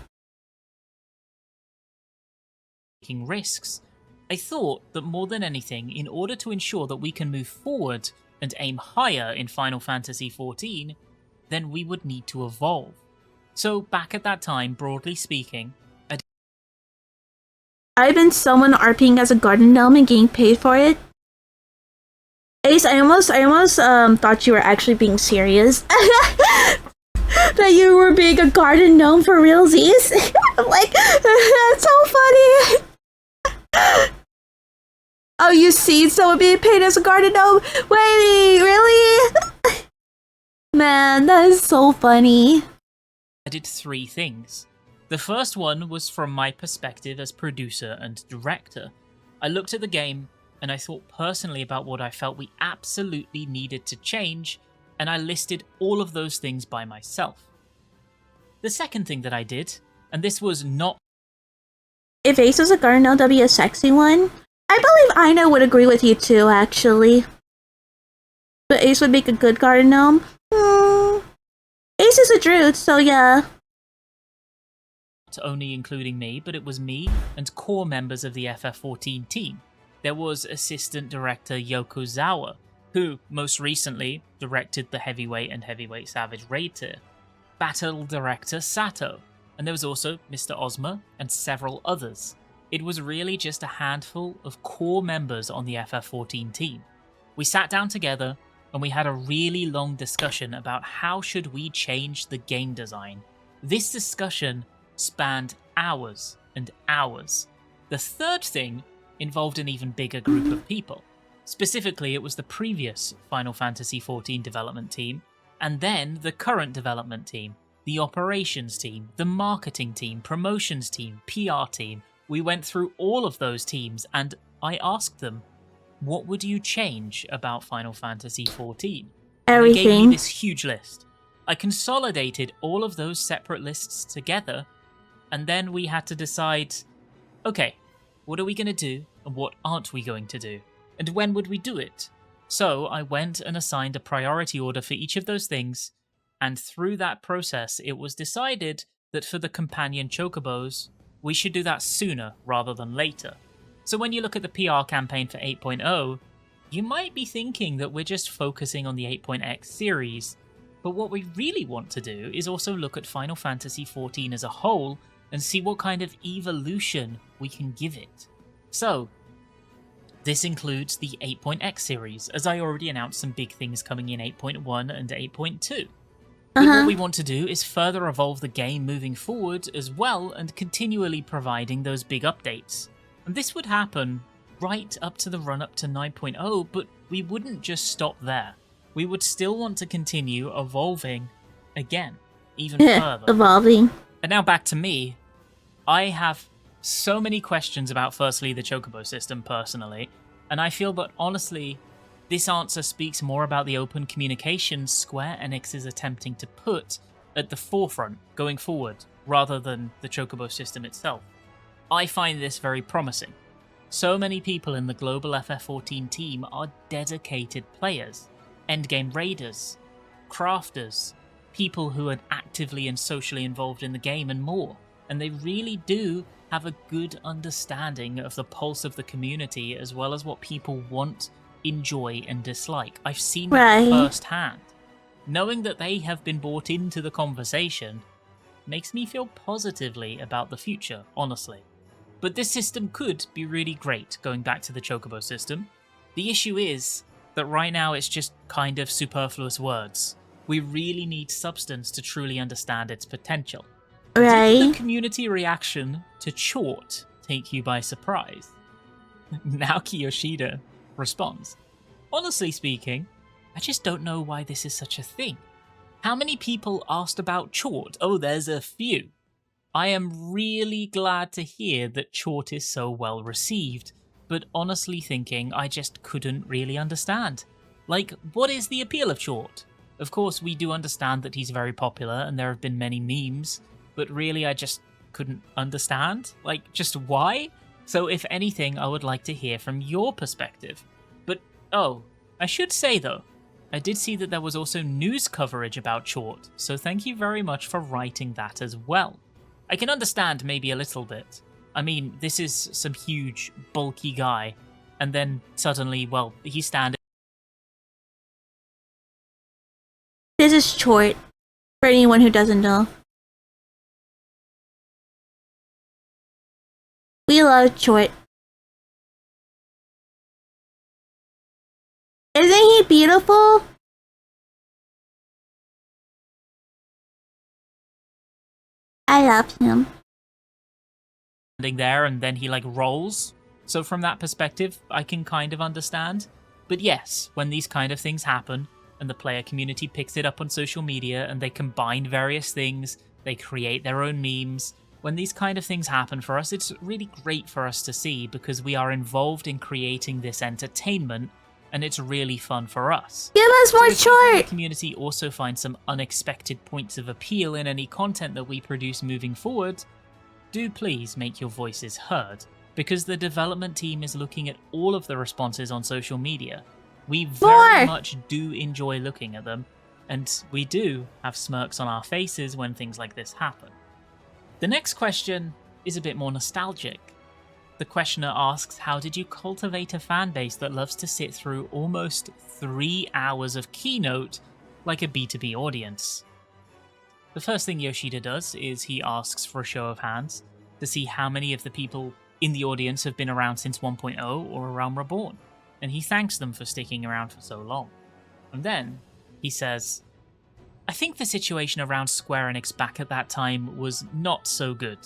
Taking risks. I thought that more than anything, in order to ensure that we can move forward and aim higher in Final Fantasy XIV, then we would need to evolve. So back at that time, broadly speaking, I've been someone RPing as a garden gnome and getting paid for it. Ace, I almost thought you were actually being serious. That you were being a garden gnome for realsies. I'm like, that's so funny. Oh, you see someone being paid as a garden gnome? Wait, really? Man, that is so funny. I did 3 things. The first one was from my perspective as producer and director. I looked at the game and I thought personally about what I felt we absolutely needed to change, and I listed all of those things by myself. The second thing that I did, and this was not... If Ace was a garden gnome, that'd be a sexy one. I believe Ina would agree with you too, actually. But Ace would make a good garden gnome. Ace is a druid, so yeah. Only including me, but it was me and core members of the FF14 team. There was assistant director Yokozawa, who most recently directed the Heavyweight and Heavyweight Savage raid tier, battle director Sato, and there was also Mr. Ozma and several others. It was really just a handful of core members on the FF14 team. We sat down together and we had a really long discussion about how should we change the game design. This discussion spanned hours and hours. The third thing involved an even bigger group of people. Specifically, it was the previous Final Fantasy XIV development team, and then the current development team, the operations team, the marketing team, promotions team, PR team. We went through all of those teams and I asked them, what would you change about Final Fantasy XIV? Everything. They gave me this huge list. I consolidated all of those separate lists together, and then we had to decide, okay, what are we going to do and what aren't we going to do? And when would we do it? So I went and assigned a priority order for each of those things, and through that process it was decided that for the companion chocobos, we should do that sooner rather than later. So when you look at the PR campaign for 8.0, you might be thinking that we're just focusing on the 8.x series, but what we really want to do is also look at Final Fantasy XIV as a whole and see what kind of evolution we can give it. So, this includes the 8.x series, as I already announced some big things coming in 8.1 and 8.2. But what we want to do is further evolve the game moving forward as well, and continually providing those big updates. And this would happen right up to the run-up to 9.0, but we wouldn't just stop there. We would still want to continue evolving again, even further. Evolving. And now back to me. I have so many questions about, firstly, the Chocobo system personally, and I feel that honestly, this answer speaks more about the open communication Square Enix is attempting to put at the forefront going forward, rather than the Chocobo system itself. I find this very promising. So many people in the global FF14 team are dedicated players, endgame raiders, crafters, people who are actively and socially involved in the game and more, and they really do have a good understanding of the pulse of the community as well as what people want, enjoy and dislike. I've seen that firsthand. Knowing that they have been brought into the conversation makes me feel positively about the future, honestly. But this system could be really great, going back to the Chocobo system. The issue is that right now it's just kind of superfluous words. We really need substance to truly understand its potential. Right. Did the community reaction to Chort take you by surprise? Naoki Yoshida responds, honestly speaking, I just don't know why this is such a thing. How many people asked about Chort? Oh, there's a few. I am really glad to hear that Chort is so well received, but honestly thinking I just couldn't really understand. Like, what is the appeal of Chort? Of course, we do understand that he's very popular and there have been many memes, but really I just couldn't understand. Like, just why? So if anything, I would like to hear from your perspective. But, oh, I should say though, I did see that there was also news coverage about Chort, so thank you very much for writing that as well. I can understand maybe a little bit. I mean, this is some huge, bulky guy, and then suddenly, well, he's standing. This is Chort, for anyone who doesn't know. We love Chort. Isn't he beautiful? I love him. There and then he like rolls. So from that perspective, I can kind of understand. But yes, when these kind of things happen and the player community picks it up on social media and they combine various things, they create their own memes. When these kind of things happen for us, it's really great for us to see because we are involved in creating this entertainment and it's really fun for us. Give us more Chort! The community also finds some unexpected points of appeal in any content that we produce moving forward. Do please make your voices heard, because the development team is looking at all of the responses on social media. We very much do enjoy looking at them, and we do have smirks on our faces when things like this happen. The next question is a bit more nostalgic. The questioner asks, how did you cultivate a fan base that loves to sit through almost 3 hours of keynote like a B2B audience? The first thing Yoshida does is he asks for a show of hands to see how many of the people in the audience have been around since 1.0 or A Realm Reborn, and he thanks them for sticking around for so long. And then he says, I think the situation around Square Enix back at that time was not so good.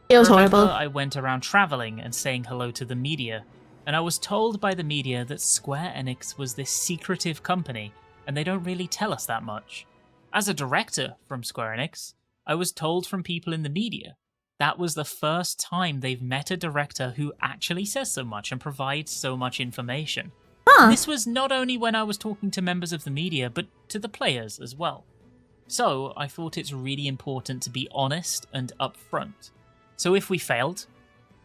It was Remember, horrible. I went around traveling and saying hello to the media, and I was told by the media that Square Enix was this secretive company, and they don't really tell us that much. As a director from Square Enix, I was told from people in the media that was the first time they've met a director who actually says so much and provides so much information. Huh. This was not only when I was talking to members of the media, but to the players as well. So I thought it's really important to be honest and upfront. So if we failed,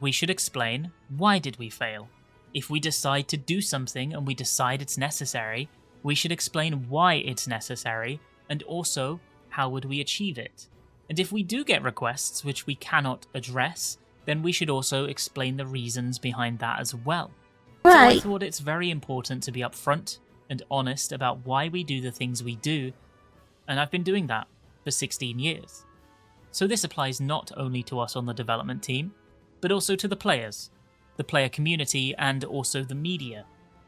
we should explain why did we fail. If we decide to do something and we decide it's necessary, we should explain why it's necessary, and also how would we achieve it. And if we do get requests which we cannot address, then we should also explain the reasons behind that as well. Right. So I thought it's very important to be upfront and honest about why we do the things we do, and I've been doing that for 16 years. So this applies not only to us on the development team, but also to the players, the player community, and also the media.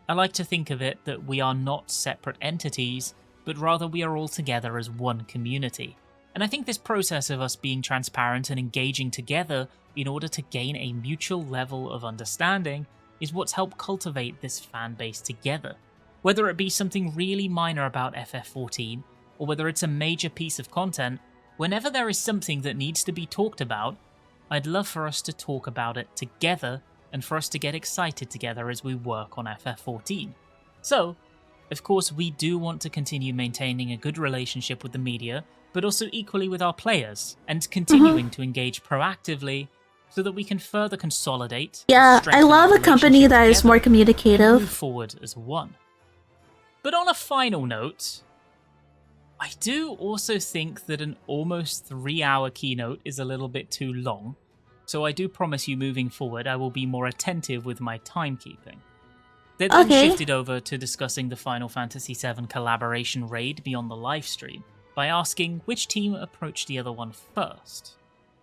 I like to think of it that we are not separate entities, but rather we are all together as one community. And I think this process of us being transparent and engaging together in order to gain a mutual level of understanding is what's helped cultivate this fan base together. Whether it be something really minor about FF14, or whether it's a major piece of content, whenever there is something that needs to be talked about, I'd love for us to talk about it together and for us to get excited together as we work on FF14. So, of course, we do want to continue maintaining a good relationship with the media, but also equally with our players, and continuing to engage proactively so that we can further consolidate. Yeah, I love a company that is more and communicative. move forward as one. But on a final note, I do also think that an almost 3-hour keynote is a little bit too long, so I do promise you moving forward I will be more attentive with my timekeeping. They then shifted over to discussing the Final Fantasy VII collaboration raid beyond the livestream, by asking which team approached the other one first.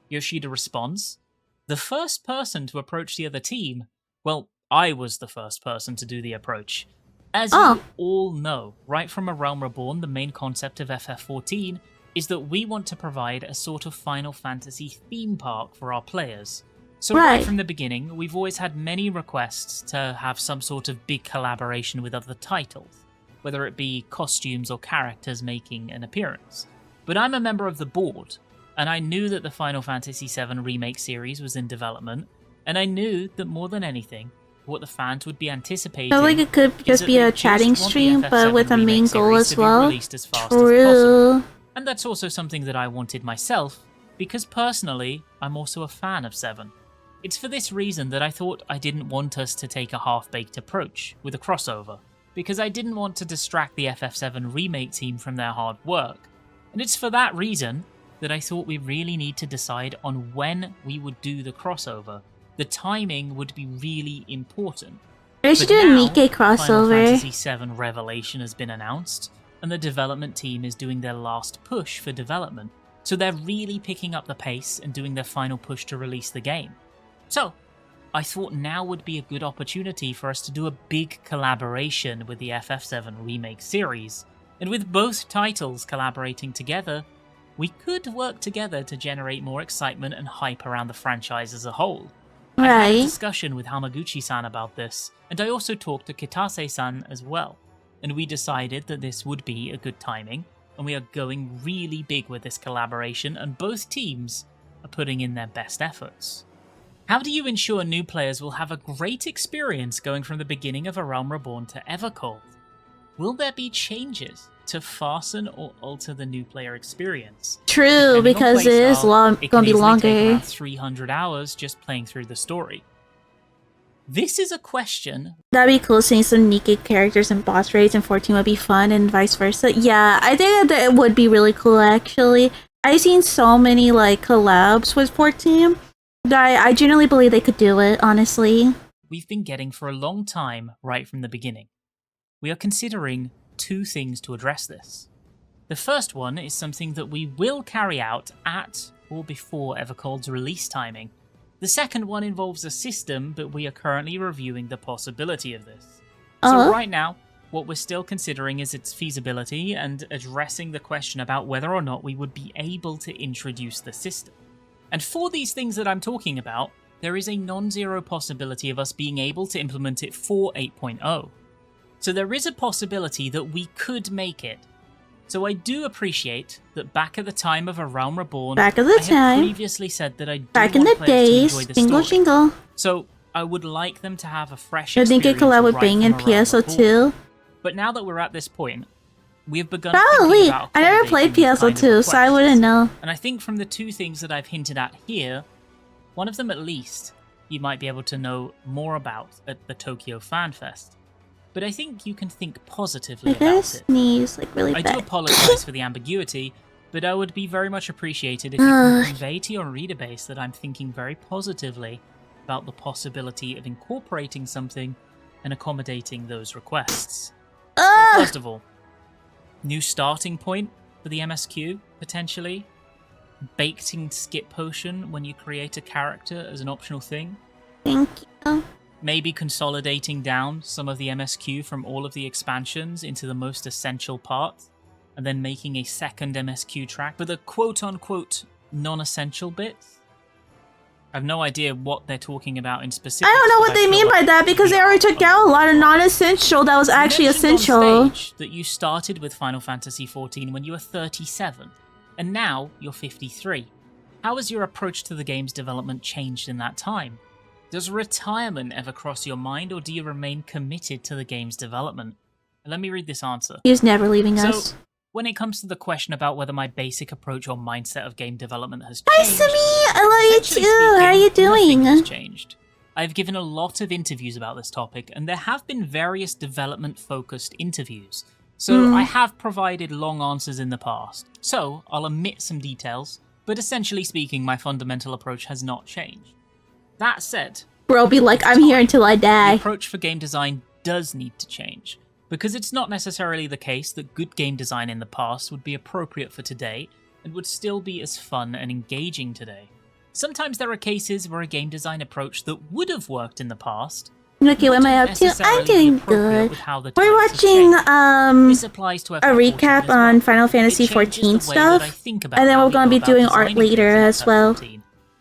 Yoshida responds, the first person to approach the other team, well, I was the first person to do the approach. As you all know, right from A Realm Reborn, the main concept of FF14 is that we want to provide a sort of Final Fantasy theme park for our players. So right from the beginning, we've always had many requests to have some sort of big collaboration with other titles, whether it be costumes or characters making an appearance. But I'm a member of the board, and I knew that the Final Fantasy VII Remake series was in development, and I knew that more than anything, what the fans would be anticipating. I feel like it could just be a chatting stream, but with a main goal as well. True. And that's also something that I wanted myself, because personally, I'm also a fan of 7. It's for this reason that I thought I didn't want us to take a half-baked approach with a crossover, because I didn't want to distract the FF7 Remake team from their hard work. And it's for that reason that I thought we really need to decide on when we would do the crossover. The timing would be really important. I should do a Nikkei crossover. Final Fantasy VII Revelation has been announced, and the development team is doing their last push for development, so they're really picking up the pace and doing their final push to release the game. So, I thought now would be a good opportunity for us to do a big collaboration with the FF7 Remake series, and with both titles collaborating together, we could work together to generate more excitement and hype around the franchise as a whole. I had a discussion with Hamaguchi-san about this, and I also talked to Kitase-san as well, and we decided that this would be a good timing, and we are going really big with this collaboration, and both teams are putting in their best efforts. How do you ensure new players will have a great experience going from the beginning of A Realm Reborn to Evercold? Will there be changes to fasten or alter the new player experience? True, because it is gonna be longer. Take around 300 hours just playing through the story. This is a question. That'd be cool, seeing some naked characters and boss raids in 14 would be fun, and vice versa. Yeah, I think that it would be really cool, actually. I've seen so many, like, collabs with 14 that I genuinely believe they could do it, honestly. We've been getting for a long time right from the beginning. We are considering two things to address this. The first one is something that we will carry out at or before Evercold's release timing. The second one involves a system, but we are currently reviewing the possibility of this. So right now, what we're still considering is its feasibility and addressing the question about whether or not we would be able to introduce the system. And for these things that I'm talking about, there is a non-zero possibility of us being able to implement it for 8.0. So there is a possibility that we could make it. So I do appreciate that back at the time of A Realm Reborn, I had previously said that I do want players to enjoy the story. So I would like them to have a fresh experience. I think it collab with Bang and PSO2. But now that we're at this point, we have begun Probably. I never played PSO2, so I wouldn't know. And I think from the two things that I've hinted at here, one of them at least, you might be able to know more about at the Tokyo Fan Fest. But I think you can think positively about it. Sneeze, like, really bad. I do apologize for the ambiguity, but I would be very much appreciated if you can convey to your reader base that I'm thinking very positively about the possibility of incorporating something and accommodating those requests. So first of all, new starting point for the MSQ, potentially. Baked-in skip potion when you create a character as an optional thing. Thank you. Maybe consolidating down some of the MSQ from all of the expansions into the most essential part, and then making a second MSQ track for the quote-unquote non-essential bits. I have no idea what they're talking about in specific. I don't know what they mean by that, because they already took out a lot of non-essential that was actually essential. On stage that you started with Final Fantasy XIV when you were 37, and now you're 53. How has your approach to the game's development changed in that time? Does retirement ever cross your mind, or do you remain committed to the game's development? Let me read this answer. He's never leaving us. When it comes to the question about whether my basic approach or mindset of game development has changed... Hi, Simi! I love you too! How are you doing? Nothing has changed. I've given a lot of interviews about this topic, and there have been various development-focused interviews. So I have provided long answers in the past. So I'll omit some details, but essentially speaking, my fundamental approach has not changed. That said... Bro, be like, I'm here until I die. The approach for game design does need to change, because it's not necessarily the case that good game design in the past would be appropriate for today, and would still be as fun and engaging today. Sometimes there are cases where a game design approach that would have worked in the past... Okay, what am I up to? I'm doing good. We're watching a recap on Final Fantasy XIV stuff, and then we're going to be doing art later as well.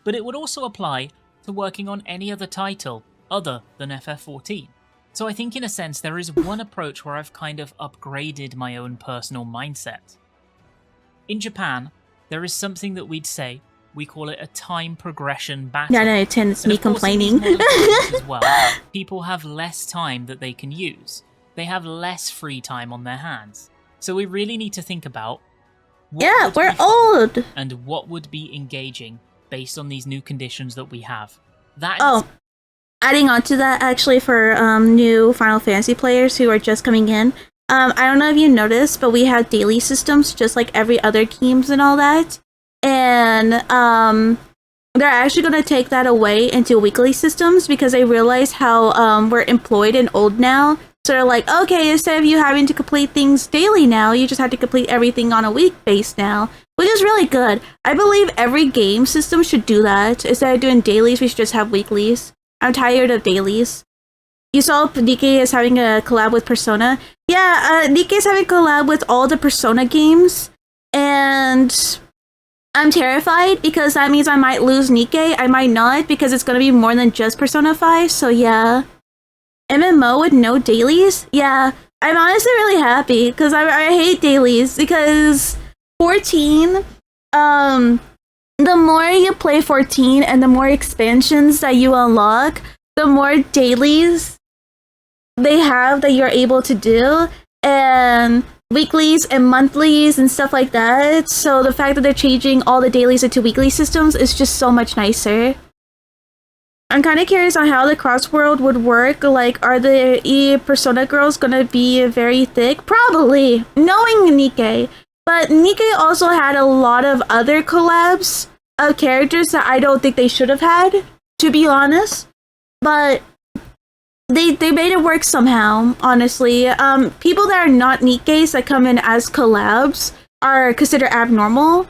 But it would also apply to working on any other title other than FF14. So I think in a sense there is one approach where I've kind of upgraded my own personal mindset. In Japan, there is something that we'd say, we call it a time progression battle. Yeah, no, it's me complaining. As well, people have less time that they can use. They have less free time on their hands. So we really need to think about yeah, we're old! And what would be engaging based on these new conditions that we have. Adding on to that, actually, for new Final Fantasy players who are just coming in, I don't know if you noticed, but we have daily systems just like every other teams and all that. And they're actually going to take that away into weekly systems because they realize how we're employed and old now. So they're like, okay, instead of you having to complete things daily now, you just have to complete everything on a week base now, which is really good. I believe every game system should do that. Instead of doing dailies, we should just have weeklies. I'm tired of dailies. You saw Nikkei is having a collab with Persona. Yeah, Nikkei is having a collab with all the Persona games, and I'm terrified because that means I might lose Nikkei. I might not because it's gonna be more than just Persona 5. So yeah, MMO with no dailies. Yeah, I'm honestly really happy because I hate dailies because 14. The more you play 14 and the more expansions that you unlock, the more dailies they have that you're able to do, and weeklies and monthlies and stuff like that. So the fact that they're changing all the dailies into weekly systems is just so much nicer. I'm kind of curious on how the cross-world would work. Like, are the Persona girls gonna be very thick? Probably, knowing Nikkei. But Nikkei also had a lot of other collabs of characters that I don't think they should have had, to be honest. But they made it work somehow, honestly. People that are not Nikkeis that come in as collabs are considered abnormal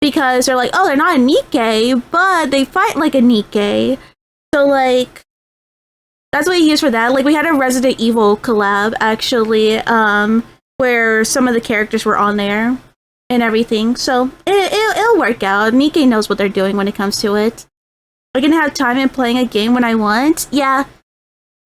because they're like, oh, they're not a Nikkei, but they fight like a Nikkei. So, like, that's what you use for that. Like, we had a Resident Evil collab, actually, where some of the characters were on there and everything. So it'll work out. Nikkei knows what they're doing when it comes to it. I can have time in playing a game when I want. Yeah,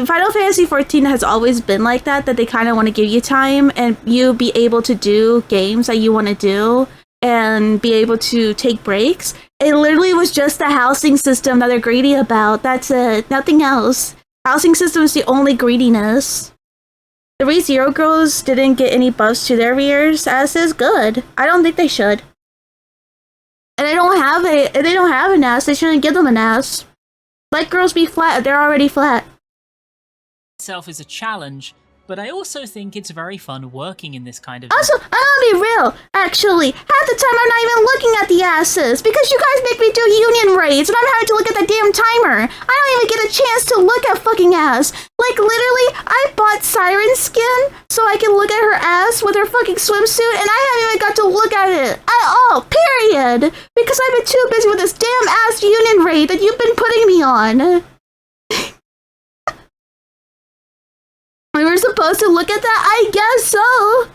Final Fantasy XIV has always been like that they kind of want to give you time and you be able to do games that you want to do and be able to take breaks. It literally was just the housing system that they're greedy about. That's it. Nothing else. Housing system is the only greediness. The ReZero girls didn't get any buffs to their rears, as is good. I don't think they should. And they don't have an ass, they shouldn't give them an ass. Let girls be flat, they're already flat. Itself is a challenge, but I also think it's very fun working in this kind of... Also, I'm gonna be real, actually. Half the time I'm not even looking at the asses, because you guys make me do union raids, and I'm having to look at the damn timer. I don't even get a chance to look at fucking ass. Like, literally, I bought Siren skin so I can look at her ass with her fucking swimsuit, and I haven't even got to look at it at all, period. Because I've been too busy with this damn ass union raid that you've been putting me on. We were supposed to look at that? I guess so.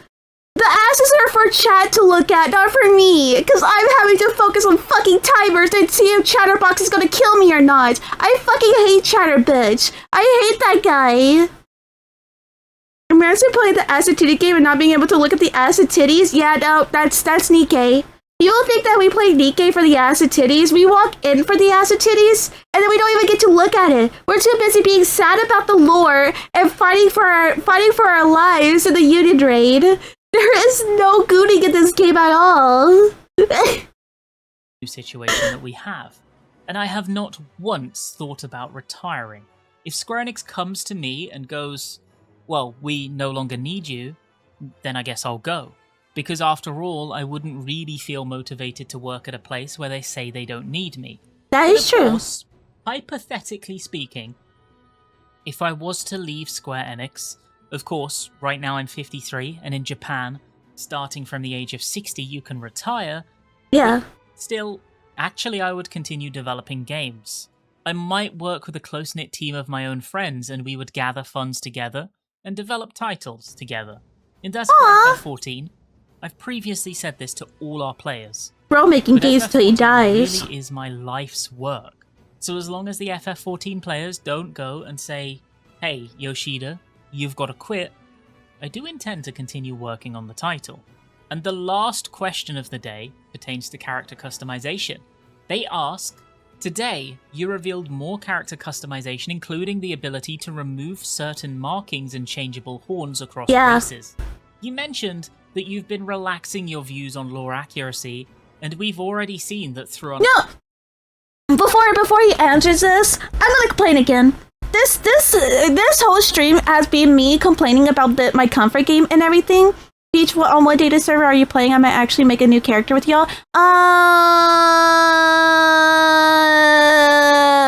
The asses are for chat to look at, not for me. Because I'm having to focus on fucking timers and see if Chatterbox is gonna kill me or not. I fucking hate Chatter, bitch. I hate that guy. Imagine playing the acid titty game and not being able to look at the acid titties? Yeah, no, that's Nikkei. People think that we play Nikkei for the acid titties. We walk in for the acid titties, and then we don't even get to look at it. We're too busy being sad about the lore and fighting for our lives in the Union raid. There is no gooning in this game at all. Situation that we have, and I have not once thought about retiring. If Square Enix comes to me and goes, well, we no longer need you, then I guess I'll go. Because after all, I wouldn't really feel motivated to work at a place where they say they don't need me. That is true. Of course, hypothetically speaking, if I was to leave Square Enix, of course, right now I'm 53, and in Japan, starting from the age of 60, you can retire. Yeah. Still, actually, I would continue developing games. I might work with a close-knit team of my own friends, and we would gather funds together and develop titles together. And as for FF14, I've previously said this to all our players. Bro making games till he dies. Really is my life's work. So as long as the FF14 players don't go and say, hey, Yoshida, you've got to quit, I do intend to continue working on the title. And the last question of the day pertains to character customization. They ask, today you revealed more character customization, including the ability to remove certain markings and changeable horns across races. You mentioned that you've been relaxing your views on lore accuracy, and we've already seen that through... No! Before he answers this, I'm gonna complain again. This whole stream has been me complaining about my comfort game and everything. Peach, on what data server are you playing? I might actually make a new character with y'all.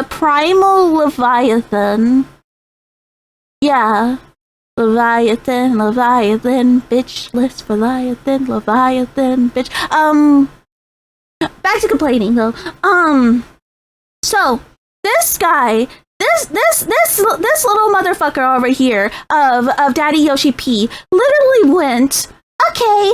Primal Leviathan. Yeah. Leviathan, bitch, Leviathan, bitch. Back to complaining though. So, this guy this little motherfucker over here of Daddy Yoshi P literally went, okay,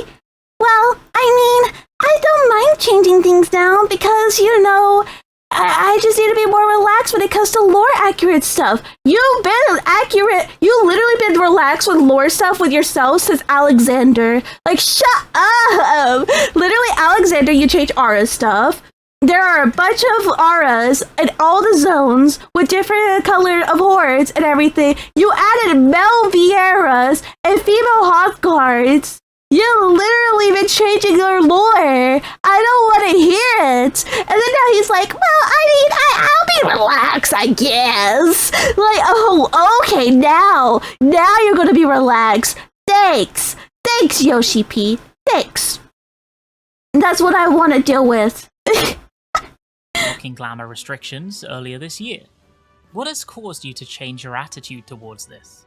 well, I mean, I don't mind changing things down because, you know, I just need to be more relaxed when it comes to lore accurate stuff. You've been accurate. You literally been relaxed with lore stuff with yourself since Alexander. Like, shut up. Literally, Alexander, you change aura stuff. There are a bunch of auras in all the zones with different color of hordes and everything. You added male Vieras and female Hawkguards. You literally been changing your lore. I don't want to hear it. And then now he's like, well, I mean, I'll be relaxed, I guess. Like, oh, okay, now you're going to be relaxed. Thanks, Yoshi P. Thanks. That's what I want to deal with. King Glamour restrictions earlier this year. What has caused you to change your attitude towards this?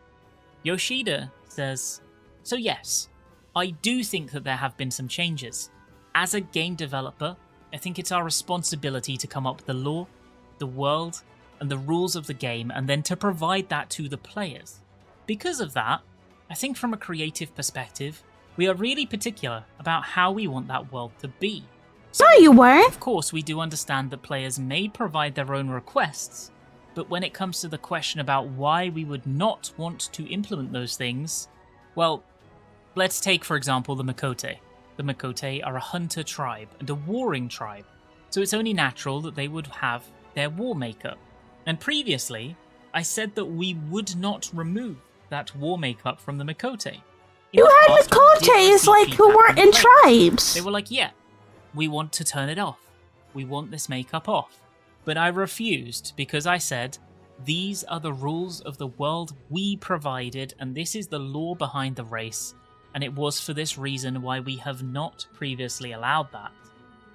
Yoshida says, so yes, I do think that there have been some changes. As a game developer, I think it's our responsibility to come up with the lore, the world, and the rules of the game, and then to provide that to the players. Because of that, I think from a creative perspective, we are really particular about how we want that world to be. So you weren't. Of course, we do understand that players may provide their own requests, but when it comes to the question about why we would not want to implement those things, well, let's take, for example, the Makote. The Makote are a hunter tribe and a warring tribe, so it's only natural that they would have their war makeup. And previously, I said that we would not remove that war makeup from the Makote. You had Makotes, like, who weren't in tribes. They were like, yeah, we want to turn it off. We want this makeup off. But I refused because I said, these are the rules of the world we provided, and this is the lore behind the race. And it was for this reason why we have not previously allowed that.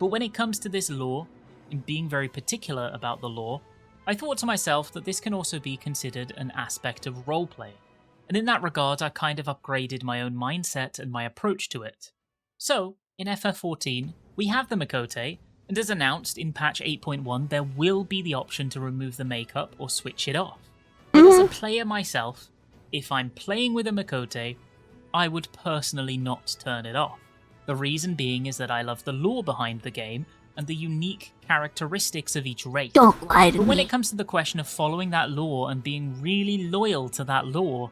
But when it comes to this lore, and being very particular about the lore, I thought to myself that this can also be considered an aspect of roleplay. And in that regard, I kind of upgraded my own mindset and my approach to it. So, in FF14, we have the Makote, and as announced in patch 8.1, there will be the option to remove the makeup or switch it off. But as a player myself, if I'm playing with a Makote, I would personally not turn it off. The reason being is that I love the lore behind the game and the unique characteristics of each race. Don't lie to me. But when it comes to the question of following that lore and being really loyal to that lore,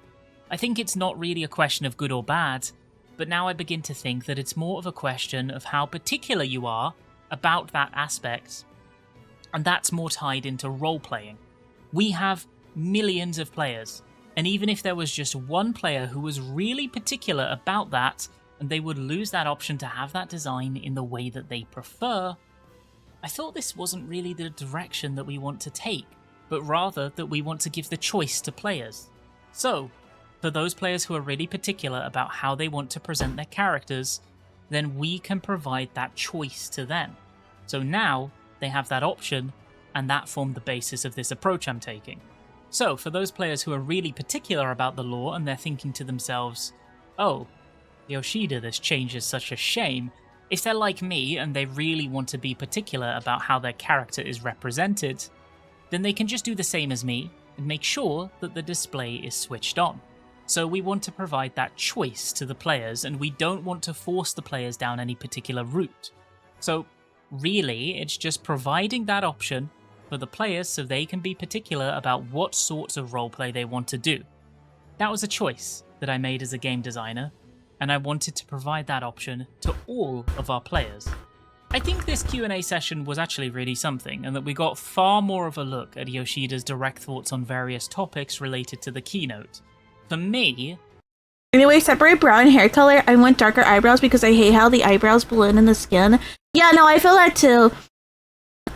I think it's not really a question of good or bad, but now I begin to think that it's more of a question of how particular you are about that aspect, and that's more tied into role-playing. We have millions of players, and even if there was just one player who was really particular about that, and they would lose that option to have that design in the way that they prefer, I thought this wasn't really the direction that we want to take, but rather that we want to give the choice to players. So, for those players who are really particular about how they want to present their characters, then we can provide that choice to them. So now, they have that option, and that formed the basis of this approach I'm taking. So, for those players who are really particular about the lore and they're thinking to themselves, oh, Yoshida, this change is such a shame, if they're like me and they really want to be particular about how their character is represented, then they can just do the same as me and make sure that the display is switched on. So we want to provide that choice to the players, and we don't want to force the players down any particular route. So really, it's just providing that option for the players so they can be particular about what sorts of roleplay they want to do. That was a choice that I made as a game designer, and I wanted to provide that option to all of our players. I think this Q&A session was actually really something, and that we got far more of a look at Yoshida's direct thoughts on various topics related to the keynote. For me... Anyway, separate brow and hair color. I want darker eyebrows because I hate how the eyebrows blend in the skin. Yeah, no, I feel that too.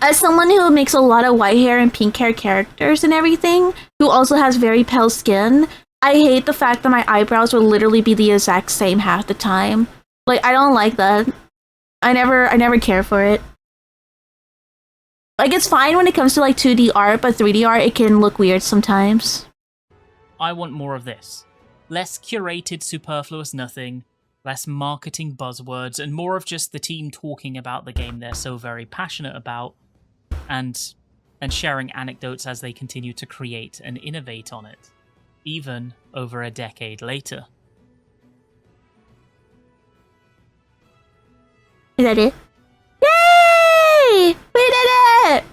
As someone who makes a lot of white hair and pink hair characters and everything, who also has very pale skin, I hate the fact that my eyebrows will literally be the exact same half the time. Like, I don't like that. I never care for it. Like, it's fine when it comes to like 2D art, but 3D art, it can look weird sometimes. I want more of this. Less curated superfluous nothing, less marketing buzzwords, and more of just the team talking about the game they're so very passionate about, and and sharing anecdotes as they continue to create and innovate on it, even over a decade later. Is that it?